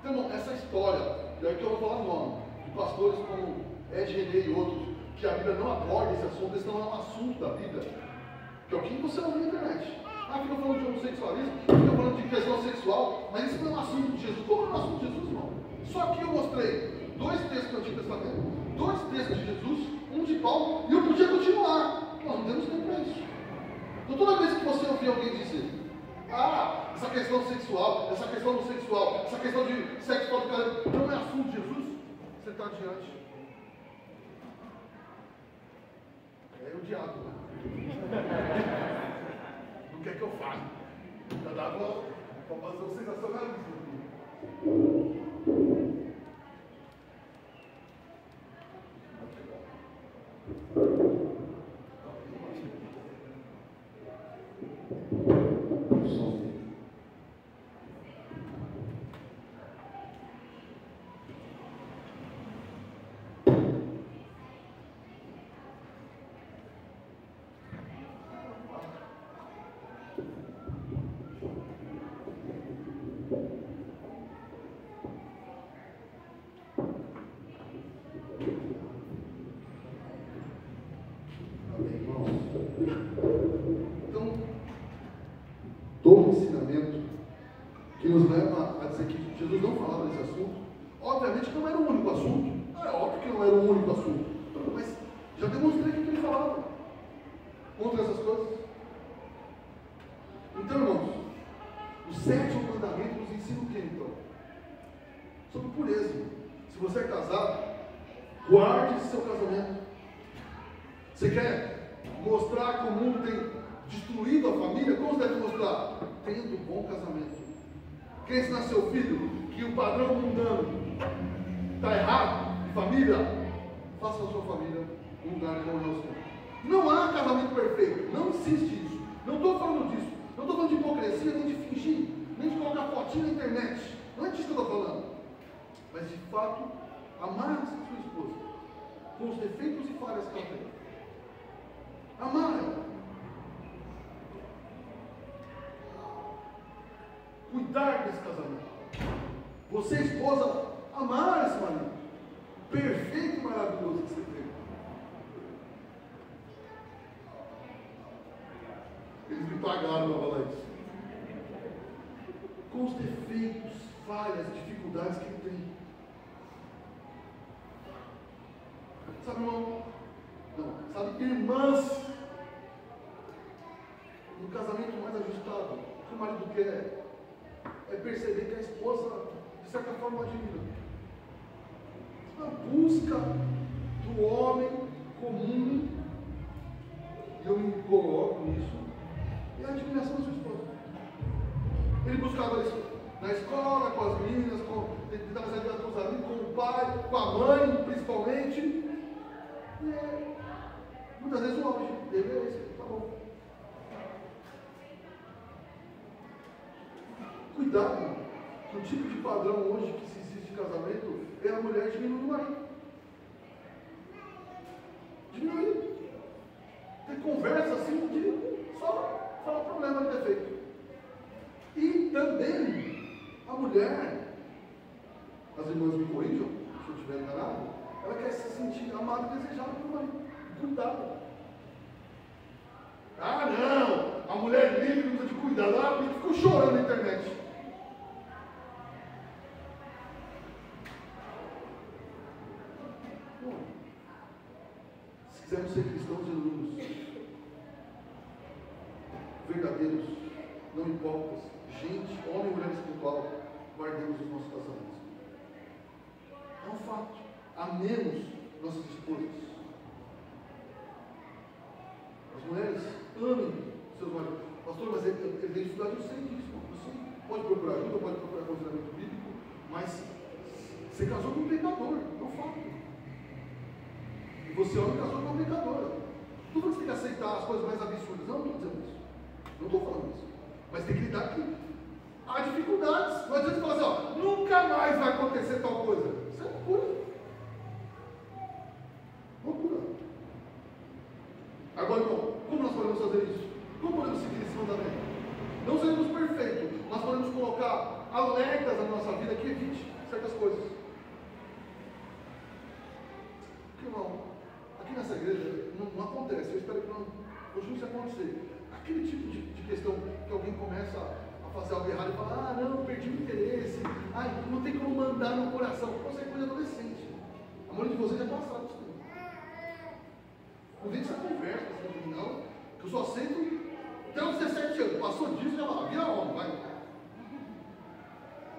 Então, irmão, essa história, e aqui eu vou falar o nome, de pastores como Ed René e outros, que a Bíblia não aborda esse assunto, esse não é um assunto da Bíblia, que é o que você ouve na internet. Fica falando de homossexualismo, fica falando de questão sexual, mas isso não é um assunto de Jesus. Como é um assunto de Jesus, irmão? Só que eu mostrei 2 textos do Antigo Testamento, 2 textos de Jesus, um de Paulo, e eu podia continuar. Nós não temos tempo para isso. Então toda vez que você ouvir alguém dizer, essa questão sexual, essa questão homossexual, essa questão de sexo fora do casamento, não é assunto de Jesus, você está diante. É o diabo, né? Não quer que eu fale. Já dava para fazer um sensacionalismo. Então, todo ensinamento que nos leva a dizer que Jesus não falava desse assunto, obviamente que não era o único assunto. É óbvio que não era o único assunto, mas já demonstrei que ele falava contra essas coisas. Então, irmãos, o 7º mandamento nos ensina o que então? Sobre pureza. Se você é casado, guarde seu casamento. Você quer mostrar que o mundo tem destruído a família? Como você deve mostrar? Tendo um bom casamento. Quer ensinar seu filho que o padrão mundano está errado de família? Faça a sua família um lugar de bom relacionamento. Não há casamento perfeito. Não existe isso. Não estou falando disso. Não estou falando de hipocrisia, nem de fingir, nem de colocar fotinho na internet. Não é disso que eu estou falando. Mas de fato, amar a sua esposa com os defeitos e falhas que ela tem. Amar ela. Cuidar desse casamento. Você, esposa, amar esse marido. Perfeito e maravilhoso que você tem. Eles me pagaram para falar isso. Com os defeitos, falhas, dificuldades que ele tem. Sabe, irmão? Não, sabe, irmãs, no casamento mais ajustado, o que o marido quer é perceber que a esposa, de certa forma, admira. A busca do homem comum, e eu me coloco nisso, é a admiração da sua esposa. Ele buscava isso na escola, com as meninas, tentava se ajudar com os amigos, com o pai, com a mãe, principalmente. Muitas vezes o homem dele é esse, tá bom. Cuidado, que o tipo de padrão hoje que se existe em casamento é a mulher diminuindo o marido. Diminuindo. conversa assim, de só falar problema de defeito. E também a mulher, as irmãs me corrijam, se eu estiver enganado, ela quer se sentir amada e desejada pelo marido, cuidado. Ah, não, a mulher livre não precisa de cuidado. Ah, porque ficou chorando na internet. Bom, se quisermos ser cristãos genuínos, verdadeiros, não hipócritas, gente, homem e mulher espiritual, guardemos os nossos casamentos. É um fato. Amemos nossas esposas. As mulheres amem seus maridos. Pastor, mas ele tem dificuldade, eu sei disso. Você pode procurar ajuda, pode procurar aconselhamento bíblico, mas você casou com um pecador, é um fato. E você homem casou com uma pecadora. Não estou falando que você tem que aceitar as coisas mais absurdas, não estou dizendo isso. Não estou falando isso. Mas tem que lidar que há dificuldades. Não adianta falar assim, ó, nunca mais vai acontecer tal coisa. Isso é loucura. Loucura. Agora, irmão, como nós podemos fazer isso? Como podemos seguir esse mandamento? Não seremos perfeitos, nós podemos colocar alertas na nossa vida que evite certas coisas. Porque, irmão, aqui nessa igreja não acontece, eu espero que não, hoje não isso acontecer. Aquele tipo de questão que alguém começa a fazer algo errado e fala, ah, não, perdi o interesse, não tem como mandar no coração. Você é coisa adolescente. A maioria de vocês já passaram isso. Não vem essa conversa, não, que eu só aceito até os 17 anos. Passou disso, já vai, vira homem, vai.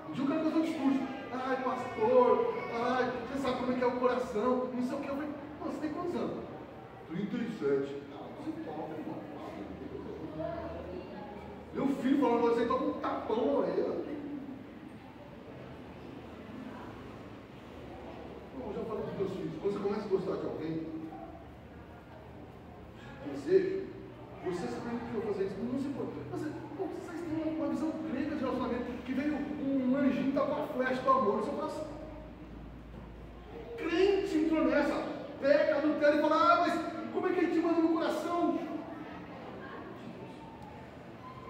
Um dia o cara fazer um discurso. Ai, pastor, ai, você sabe como é que é o coração, não sei o que. Eu falei, não, você tem quantos anos? 37. Você toca, irmão. Meu filho falando, você toca um tapão na orelha. Eu já falei dos meus filhos, quando você começa a gostar de alguém, desejo, você sabe que eu vou fazer isso, não se pode. Vocês têm uma visão grega de relacionamento, que veio um anjinho tá com a flecha do amor no seu coração. Crente entrou nessa, peca, adultério e fala, mas como é que ele te manda no coração?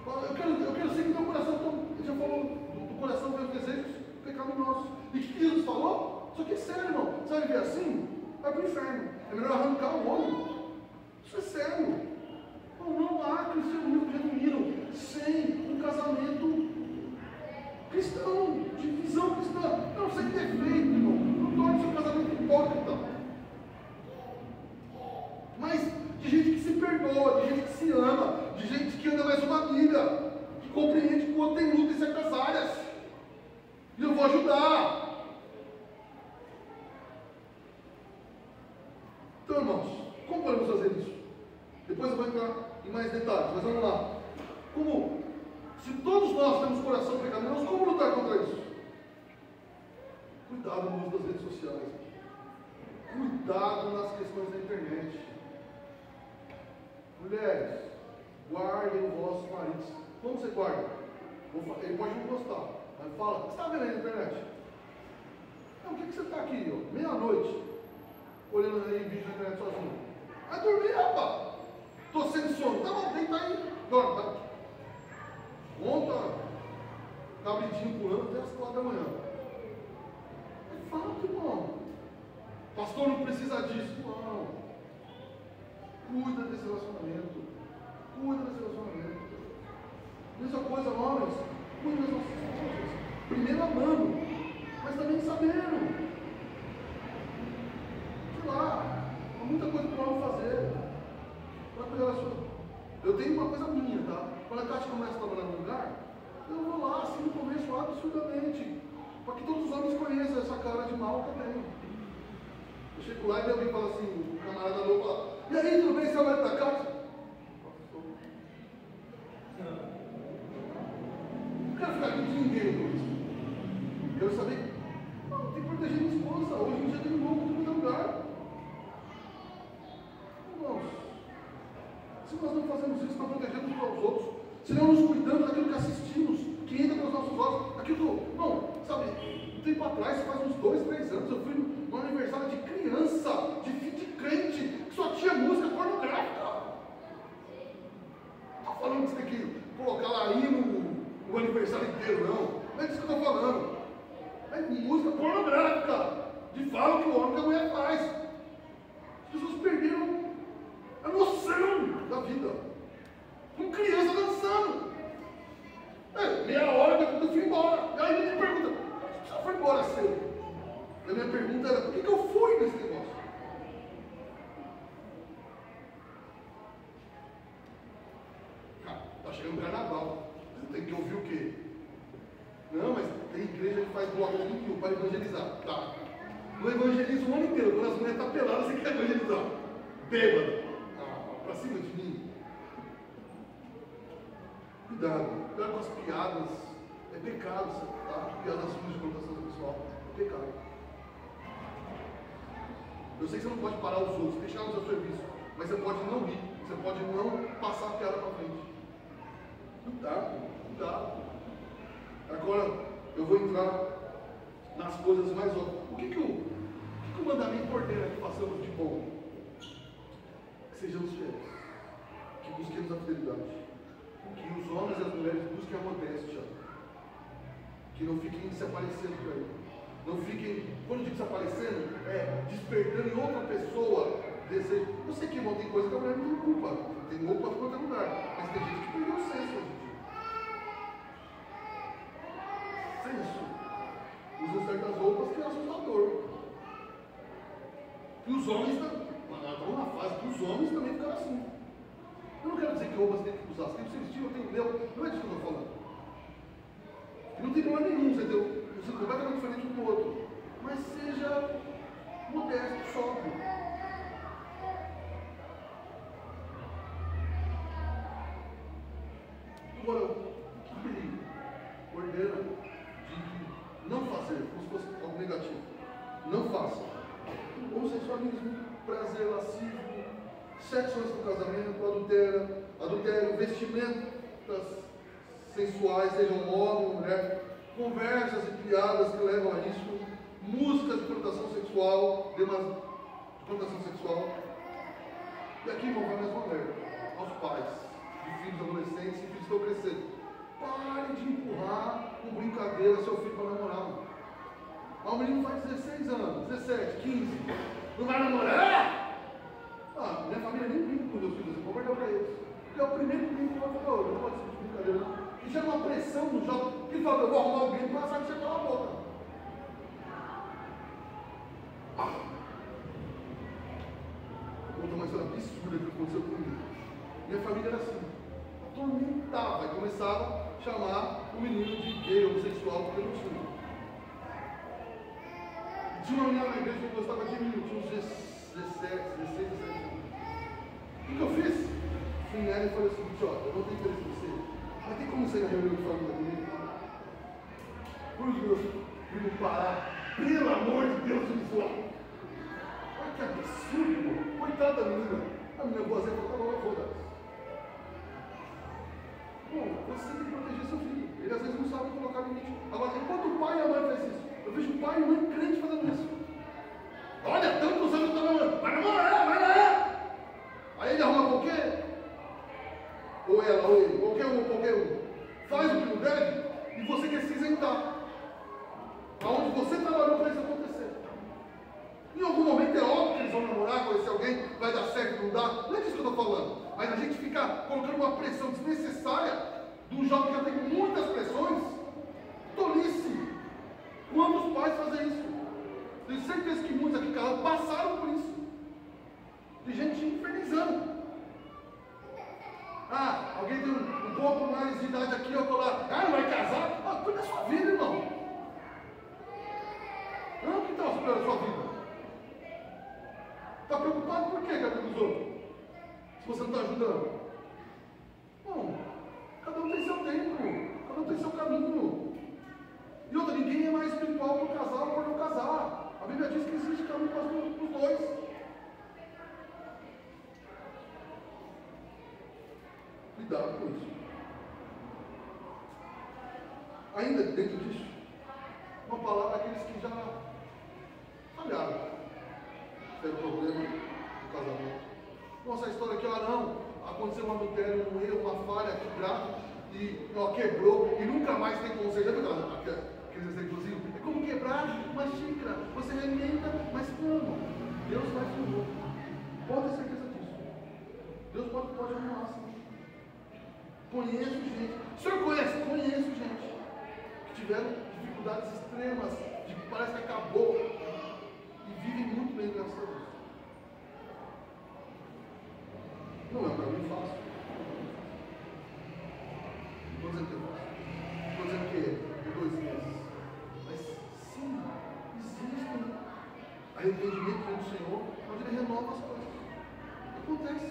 Eu quero seguir meu coração, então, ele já falou, do coração vem os desejos pecaminosos. E o que Jesus falou? Só que é sério, irmão, sabe viver assim? Vai pro inferno, é melhor arrancar o homem. Isso é sério. Não há cristianismo genuíno sem um casamento cristão, de visão cristã. Não sem defeito, irmão. Não torne seu casamento hipócrita. Mas de gente que se perdoa, de gente que se ama, de gente que anda mais uma milha, que compreende que o outro tem luta em certas áreas. E eu vou ajudar. Então, irmãos, como podemos fazer isso? Depois eu vou entrar em mais detalhes, mas vamos lá. Como, se todos nós temos coração pecaminoso, como lutar contra isso? Cuidado no uso das redes sociais. Cuidado nas questões da internet. Mulheres, guardem o vosso marido. Como você guarda? Ele pode não gostar, mas fala, você está vendo aí na internet? Não, o que você está aqui, ó, meia-noite, olhando aí vídeo na internet sozinho? Vai dormir, rapaz! Estou sem sono. Tá bom, deita aí. Dorme, tá? Monta cabritinho pulando até as 4 da manhã. É fato, irmão. Pastor, não precisa disso. Não. Cuida desse relacionamento. Cuida desse relacionamento. Mesma coisa, homens. Cuida das nossas esposas. Primeiro amando, mas também sabendo. Sei lá, há muita coisa para o homem fazer. Eu tenho uma coisa minha, tá? Quando a Tati começa a trabalhar no lugar, eu vou lá, assim, no começo, absurdamente, para que todos os homens conheçam essa cara de mal também. Eu chego lá e alguém fala assim, o camarada novo fala, e aí, tudo bem, você vai da casa? Não quero ficar aqui de ninguém com isso. Eu quero saber, não, tem que proteger minha esposa, hoje em dia tem um bom em todo lugar. Irmãos, se nós não fazemos isso, não protegemos uns aos outros, se não nos cuidamos daquilo que assistimos, que entra pelos nossos olhos, aquilo, não, sabe, um tempo atrás, faz uns 2, 3 anos, eu fui no aniversário de criança, de crente, que só tinha música pornográfica. aniversário inteiro, não. Não é disso que eu estou falando. É música pornográfica, de fala que o homem e a mulher faz. As pessoas perderam a noção da vida. Com criança dançando. Meia hora depois eu fui embora. E aí ele me pergunta, por que você foi embora cedo? E a minha pergunta era, por que eu fui nesse negócio? Cara, tá chegando o carnaval. Você tem que ouvir o quê? Não, mas tem igreja que faz bloco de para evangelizar. Tá. Não evangeliza o ano inteiro. Quando as mulheres estão peladas, você quer evangelizar. Bêbado. Pra cima de mim. Cuidado com as piadas. É pecado, tá? Piadas sujas de conotação pessoal. É pecado. Eu sei que você não pode parar os outros, deixar no seu serviço. Mas você pode não rir. Você pode não passar a piada para frente. Cuidado. Agora eu vou entrar nas coisas mais óbvias. O que o mandamento ordena que façamos de bom? Que sejamos fiéis. Que busquemos a fidelidade. Que os homens e as mulheres busquem a modéstia. Que não fiquem se aparecendo por aí. Não fiquem, quando eu digo se aparecendo, despertando em outra pessoa desejo. Eu sei que irmão, tem coisa que a mulher não tem culpa. Tem roupa para qualquer lugar. Mas tem gente que perdeu o senso hoje. Senso. Usam certas roupas que é assustador. E os homens estão numa fase que os homens também ficaram assim. Eu não quero dizer que roupas tem que usar, você tem que se vestir, eu tenho meu. Não é disso que eu estou falando. Não tem problema nenhum, você ser completamente diferente um do outro. Mas seja modesto, sóbrio. Agora, o que ele ordena de não fazer, como se fosse algo negativo. Não faça. Homossexualismo, prazer lascivo, sexo antes do casamento, adultério, vestimentas sensuais, sejam homem ou mulher, conversas e piadas que levam a isso, músicas de conotação sexual, E aqui vão mais uma alerta aos pais de filhos adolescentes e filhos que estão crescendo. Pare de empurrar com brincadeira seu filho para namorar. O menino faz 16 anos, 17, 15, não vai namorar? Minha família nem brinca com meus filhos, eu vou guardar para eles. Porque é o primeiro brinco que eu vou falar, não pode ser de brincadeira não. E já é uma pressão no jovem, que ele fala, eu vou arrumar o brinco, mas sabe que você cala a boca. Vou contar uma história absurda que aconteceu comigo. Minha família era assim, atormentava e começava a chamar o menino de gay, homossexual, porque não tinha. E tinha uma menina na igreja que gostava de mim, tinha uns 16, 17 anos. O que eu fiz? Fui nela e falei assim, eu não tenho interesse em você, mas tem como você ir na reunião de família comigo? Por Deus, me parar, pelo amor de Deus, me zoar. Olha que absurdo, coitada da menina. A minha boazinha falou, tá bom, eu vou dar. Bom, você tem que proteger seu filho. Ele às vezes não sabe colocar limite. Agora, enquanto o pai e a mãe fazem isso, eu vejo o pai e a mãe crente fazendo isso. Olha, tantos anos eu estou namorando. Vai namorar. Aí ele arruma qualquer, ou ela, ou ele, qualquer um. Faz o que não deve e você quer se isentar. Aonde você trabalhou para isso acontecer. Em algum momento é óbvio que eles vão namorar, conhecer alguém, vai dar certo, não dá. Não é disso que eu estou falando. Mas a gente ficar colocando uma pressão desnecessária de um jovem que já tem muitas pressões, tolice. Quantos pais fazem isso? Tenho certeza que muitos aqui passaram por isso. Tem gente infernizando. Alguém tem um pouco mais de idade aqui, eu estou lá. Não vai casar? Cuida da sua vida, irmão. Não, que tal superar a sua vida? Está preocupado por quê, cada um dos outros? Se você não está ajudando. Bom, cada um tem seu tempo, cada um tem seu caminho. E outra, ninguém é mais espiritual por casar ou por não casar. A Bíblia diz que existe caminho para os dois. Cuidado com isso. Ainda dentro disso, uma palavra àqueles que já falharam. Teve problema no casamento. Nossa, a história aqui, não, aconteceu um adultério, um erro, uma falha, que grave. e quebrou e nunca mais tem conserto. Já viu aqueles exemplozinhos? É como quebrar uma xícara. Você remenda, mas como? Deus vai de novo. Pode ter certeza disso. Deus pode arrumar assim. Conheço gente. O senhor conhece? Conheço gente que tiveram dificuldades extremas, de que parece que acabou, e vivem muito bem, graças a Deus. Não é um caminho fácil. Não estou dizendo que é fácil. Estou dizendo que é 2 meses. Mas sim, existe arrependimento diante do Senhor, onde Ele renova as coisas. Acontece.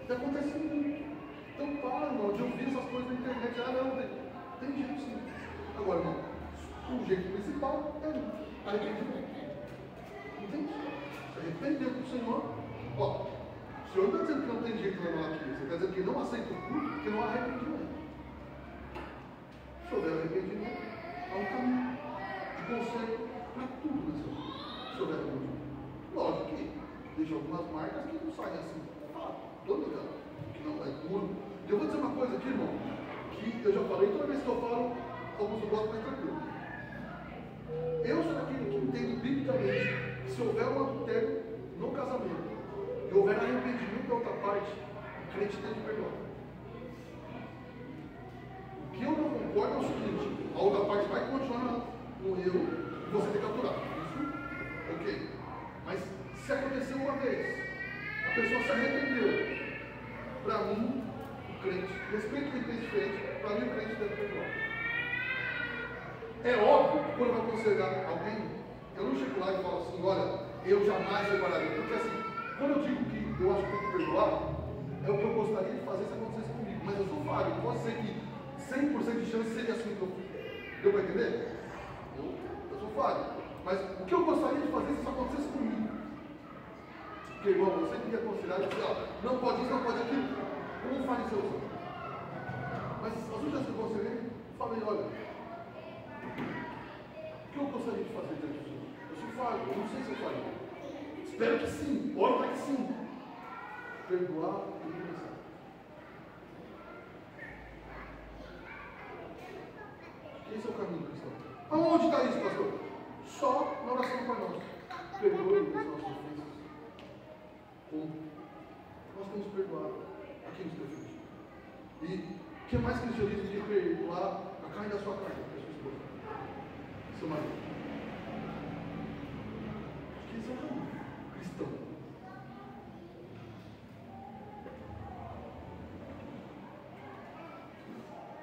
E acontece muito. Então para, irmão, de ouvir essas coisas na internet. Não, tem jeito sim. Agora, irmão, o jeito principal é arrependimento. Entende? Se arrependeu do Senhor. Ó, o Senhor não está dizendo que não tem jeito de levar aqui. Você está dizendo que não aceita o culto, porque não há arrependimento. Se houver arrependimento, há um caminho de conserto para tudo nessa vida. Se houver arrependimento. Lógico que deixa algumas marcas que não saem assim. Estou ligado. Que não é puro. E eu vou dizer uma coisa aqui, irmão, que eu já falei, toda vez que eu falo, alguns eu gosto mais tranquilo. Eu sou daquele que entende biblicamente que se houver um adultério no casamento e houver arrependimento da outra parte, o crente tem que perdoar. O que eu não concordo é o seguinte: a outra parte vai continuar no erro e você tem que aturar. Isso? Ok. Mas se aconteceu uma vez, a pessoa se arrependeu, para mim, o crente, respeito quem tem diferente, para mim o crente deve perdoar. É óbvio que quando eu vou aconselhar alguém, eu não chego lá e falo assim, olha, eu jamais repararia. Porque assim, quando eu digo que eu acho que tem que perdoar, é o que eu gostaria de fazer se acontecesse comigo. Mas eu sou falho, pode ser que 100% de chance seria assim que eu fiz. Deu para entender? Eu sou falho. Mas o que eu gostaria de fazer se isso acontecesse comigo? Porque, irmão, eu sempre ia aconselhar e dizer, ó, não pode isso, não pode aquilo. Como fariseu sou. Mas as últimas que eu aconselhei, falei, olha, o que eu gostaria de fazer diante do Senhor? Eu sou falho, eu não sei se eu falho. Espero que sim, oro para que sim. Perdoar e recomeçar. Esse é o caminho cristão. Aonde está isso, pastor? Só na oração para nós. Perdoe-nos as nossas ofensas. Como nós temos perdoado a quem nos deu ofensa. E o que é mais cristianismo do que perdoar a carne da sua carne, que é a sua esposa, seu marido? Acho que esse é o caminho cristão.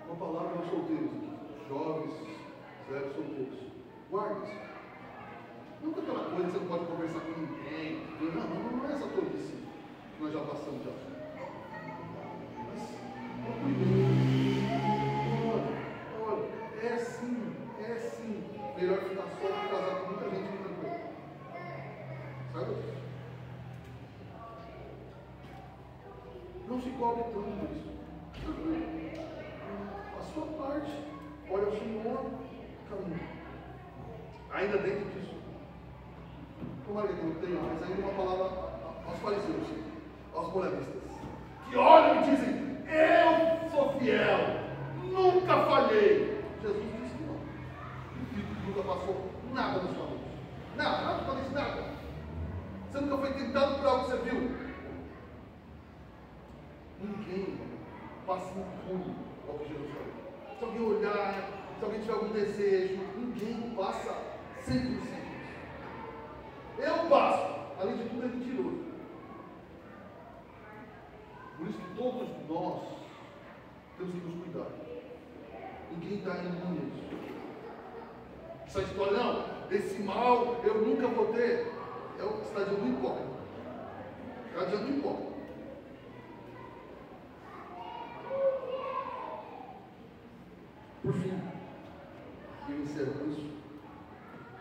Uma palavra aos solteiros aqui, jovens, velhos solteiros. Guarde isso. Não tem aquela coisa que você não pode conversar com ninguém. Não é essa tolice que nós já passamos já. Mas, olha, é sim. Melhor ficar só que casar com muita gente tranquila. Sabe? Não se cobre tanto isso. A sua parte, olha o Senhor, caminho. Ainda dentro disso. Tomara que eu não tenha, mas ainda uma palavra aos fariseus, aos moralistas, que olham e dizem, eu sou fiel, nunca falhei. Jesus disse que não. O filho nunca passou nada na sua mente. Nada. Você nunca foi tentado por algo que você viu. Ninguém passa impune ao que Jesus falou. Se alguém olhar, se alguém tiver algum desejo, ninguém passa 100%. Eu passo, além de tudo é mentiroso. Por isso que todos nós temos que nos cuidar. Ninguém está imune a isso. Essa história, não, esse mal eu nunca vou ter. Você está dizendo hipócrita. Está dizendo hipócrita. Por fim, eu encerro com isso.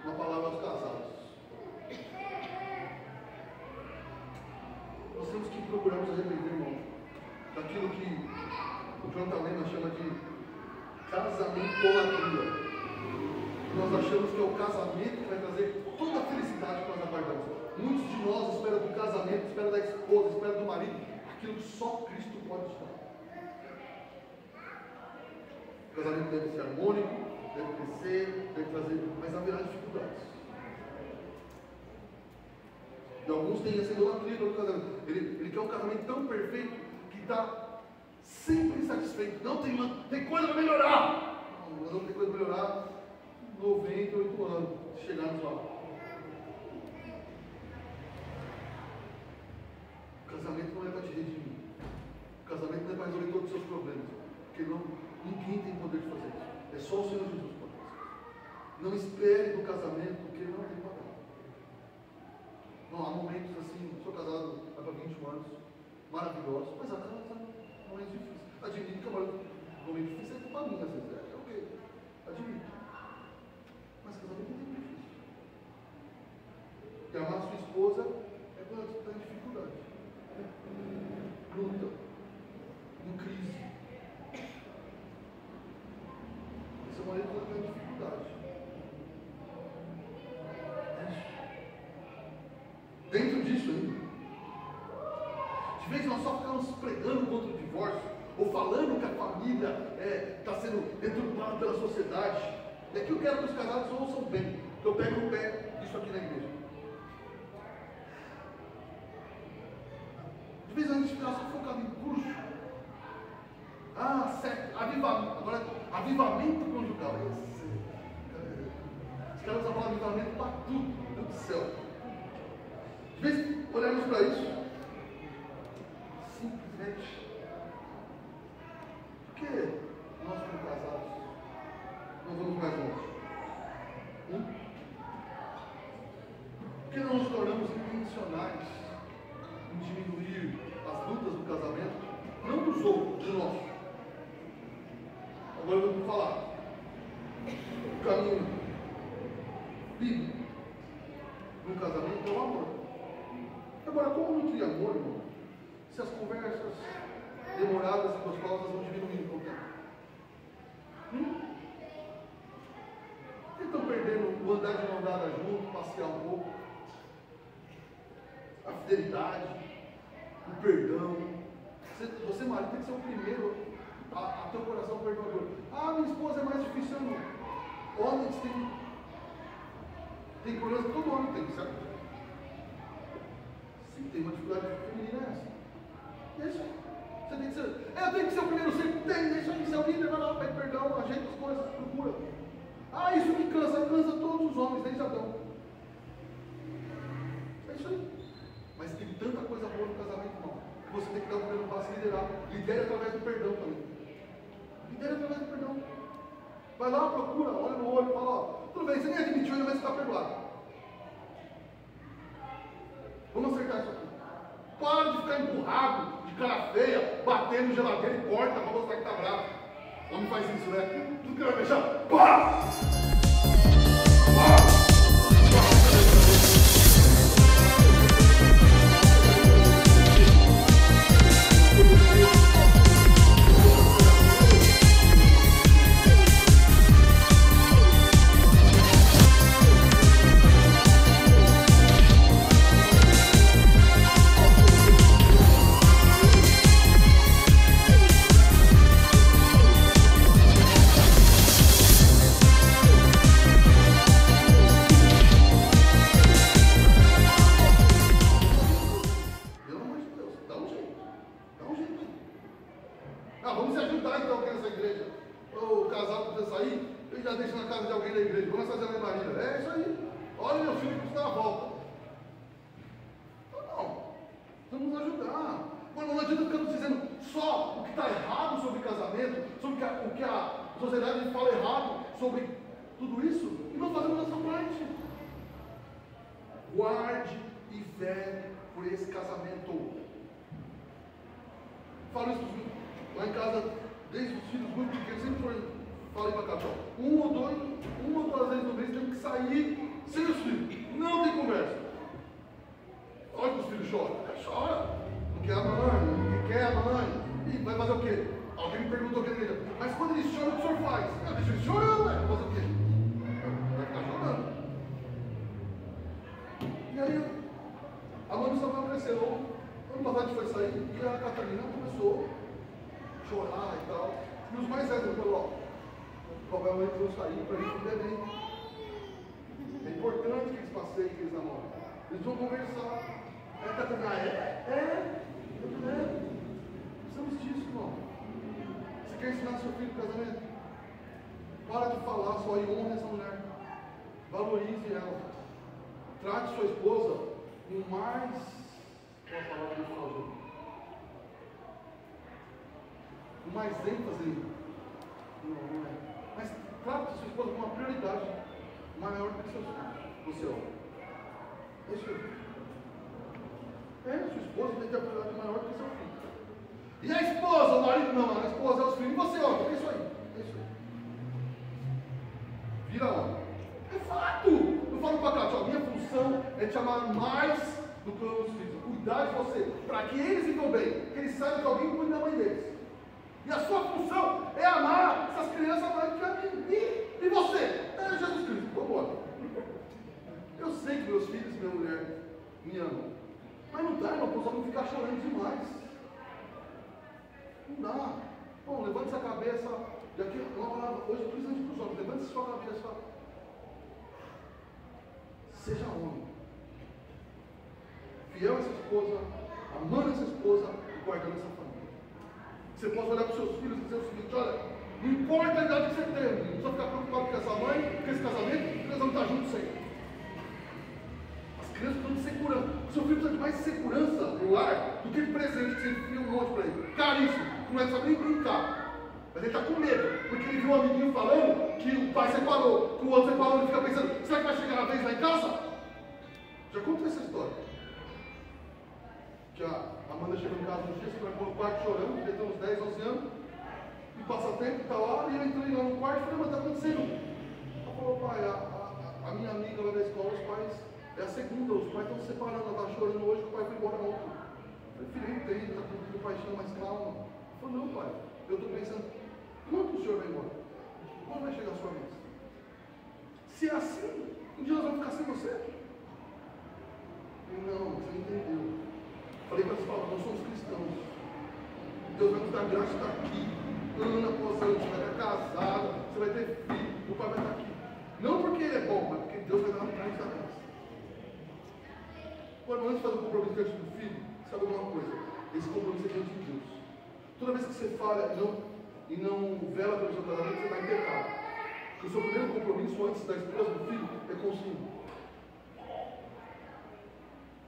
Uma palavra aos casados. Nós temos que procurarmos arrepender, irmão, daquilo que o Jonathan Lema chama de casamentolatria. Nós achamos que é o casamento que vai trazer toda a felicidade que nós aguardamos. Muitos de nós esperam do casamento, esperam da esposa, esperam do marido, aquilo que só Cristo pode te dar. casamento deve ser harmônico, deve crescer, deve trazer, mas haverá dificuldades. E alguns têm essa idolatria pelo casamento. Ele quer um casamento tão perfeito que está sempre insatisfeito. Não tem coisa para melhorar. Não tem coisa para melhorar. 98 anos, se chegarmos lá. O casamento não é para te redimir. O casamento não é para resolver todos os seus problemas. Porque ninguém tem poder de fazer isso. É só o Senhor Jesus que pode fazer isso. Não espere do casamento o que ele não tem para dar. Não, há momentos assim, sou casado há 21 anos, maravilhosos, mas há momentos difíceis. Admito que o momento difícil é para mim, às vezes. É ok. Admito. Mas casamento é muito difícil. E amar sua esposa é quando ela está em dificuldade. Luta. Em crise. Esse é o marido quando está em dificuldade. Dentro disso ainda. De vez nós só ficamos pregando contra o divórcio, ou falando que a família está sendo deturpada pela sociedade. E aqui eu quero que os casados ouçam bem, que eu pego no pé disso aqui na igreja. De vez a gente fica só focado em curso. Certo, avivamento. Agora, avivamento conjugal. Os caras usam a palavra avivamento para tudo, meu Deus do céu. De vez olhamos para isso, simplesmente, por que nós como casados não vamos mais longe? Por que não nos tornamos intencionais em diminuir as lutas do casamento? Não dos outros, de nós. Agora eu vou falar. O caminho bíblico no casamento é o amor. Agora, como nutrir amor, irmão? Se as conversas demoradas e gostosas vão diminuindo com o tempo. Estão perdendo o andar de mão dada junto, passear um pouco. A fidelidade, o perdão. Você marido, tem que ser o primeiro a ter o coração perdoador. Minha esposa é mais difícil, não. Homens tem problemas que todo homem tem, certo? Sim, tem uma dificuldade feminina, é essa. E é isso aí. Você tem que ser. Eu tenho que ser o primeiro, você tem, é isso aí, você é o líder, vai lá, pede perdão, ajeita as coisas, procura. Isso me cansa todos os homens, desde Adão. É isso aí. Mas tem tanta coisa boa no casamento, irmão, que você tem que dar o primeiro passo e liderar. Lidere através do perdão também. Lidere através do perdão. Vai lá, procura, olha no olho e fala, tudo bem, você nem admitiu ainda, mas você está perdoado. Vamos acertar isso aqui. Para de ficar empurrado, de cara feia, batendo geladeira e porta para mostrar que está bravo. O homem faz isso, né? Tudo que vai fechar, pá! Vamos se ajudar então aqui nessa igreja. O casal precisa sair, eu já deixo na casa de alguém da igreja. Vamos fazer a lembrança. É isso aí. Olha, meu filho precisa dar a volta. Não, vamos nos ajudar. Agora não adianta ficar nos dizendo só o que está errado sobre casamento, sobre o que a sociedade fala errado, sobre tudo isso, e não fazemos a nossa parte. Guarde e vele por esse casamento. Falo isso lá em casa, desde os filhos muito pequenos, sempre falei para cá, uma ou duas vezes no mês tem que sair sem os filhos. Não tem conversa. Olha que os filhos choram. Chora. Não quer a mãe, não quer a mãe. E vai fazer o quê? Alguém me perguntou aqui na igreja, mas quando eles choram, o que o senhor faz? Eu deixo eles chorando, vai fazer o quê? Vai ficar chorando. E aí, a mãe do Samuel cresceu. Ano passado a gente foi sair e a Catarina começou a chorar e tal. E os mais velhos falaram, papai e mamãe vão sair para a gente viver bem. É importante que eles passeiem, que eles namoram. Eles vão conversar. Precisamos disso, irmão. Você quer ensinar seu filho no casamento? Para de falar só e honre essa mulher. Valorize ela. Trate sua esposa com mais. Qual a palavra que eu falo? Com mais ênfase. Não é. Mas trate sua esposa com uma prioridade maior do que seus filhos. Você olha. É isso aí. Sua esposa tem que ter a prioridade maior do que seu filho. E a esposa, o marido não, a esposa é os filhos. E você olha. É isso aí. É isso aí. Vira lá. É fato. Eu falo para cá, minha função é te amar mais do que os filhos. Cuidar de você, para que eles vivam bem, que eles saibam que alguém cuida da mãe deles. E a sua função é amar essas crianças mais do que a mim. E você? É Jesus Cristo. Vamos embora. Eu sei que meus filhos e minha mulher me amam. Mas não dá, irmão, para os homens ficar chorando demais. Não dá. Bom, levante essa cabeça. E aqui, uma palavra, hoje, principalmente para os homens, levante sua cabeça. Seja homem. Fiel a essa esposa, amando essa esposa e guardando essa família. Você pode olhar para os seus filhos e dizer o seguinte: olha, não importa a idade que você tem, não precisa ficar preocupado com essa mãe, com esse casamento, porque eles vão estar juntos sempre. As crianças precisam de segurança. O seu filho precisa de mais segurança no lar do que de presente que você enfia um monte para ele. Caríssimo, não é saber nem brincar. Mas ele está com medo, porque ele viu um amiguinho falando que o pai separou, que o outro separou, ele fica pensando: será que vai chegar a vez lá em casa? Já contei essa história. Que a Amanda chegou em casa no dia, se trancou no quarto chorando, porque tem uns 10, 11 anos, e passa tempo, está lá, e eu entrei lá no quarto e falei: mas está acontecendo? Ela falou: pai, a minha amiga lá da escola, os pais, é a segunda, os pais estão se separando, ela está chorando hoje, que o pai foi embora ontem. Eu falei: filho, entende, está com paixão, mas calma. Ela falou: não, pai, eu estou pensando, quando o senhor vai embora? Quando vai chegar a sua vez? Se é assim, um dia nós vamos ficar sem você? Não, você não entendeu. Falei para as palavras: nós somos cristãos. Deus vai nos dar graça de estar aqui, ano após ano. Você vai estar casado, você vai ter filho, o pai vai estar aqui. Não porque ele é bom, mas porque Deus vai dar nos dar graça. Quando antes de fazer um compromisso diante do filho, sabe alguma coisa? Esse compromisso é diante de Deus. Toda vez que você falha e não vela pelo seu casamento, você está em pecado. Porque o seu primeiro compromisso antes da esposa do filho é com o Senhor.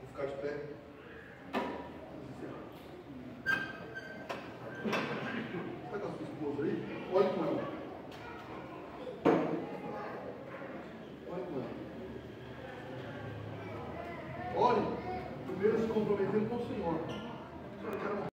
Vou ficar de pé. Está com a sua esposa aí? Olhe com ela. Olhe com ela. Olhe, primeiro se comprometendo com o Senhor. Eu quero...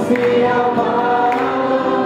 Se amar.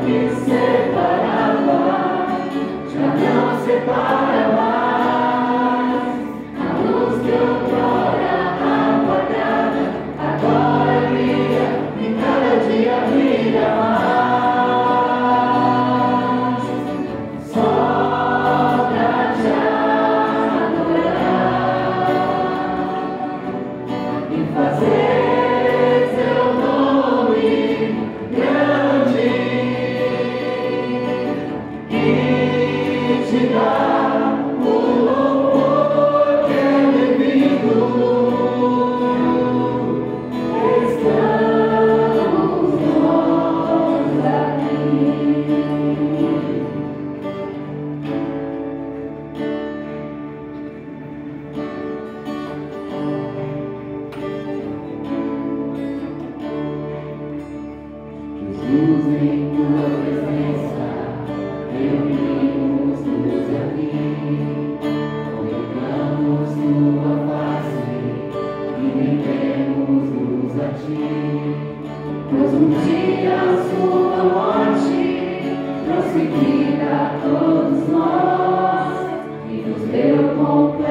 Que separava, já Jesus, em tua presença, reunimos-nos aqui, contemplamos tua face e rendemos-nos a ti. Pois um dia a sua morte trouxe vida a todos nós e nos deu companhia.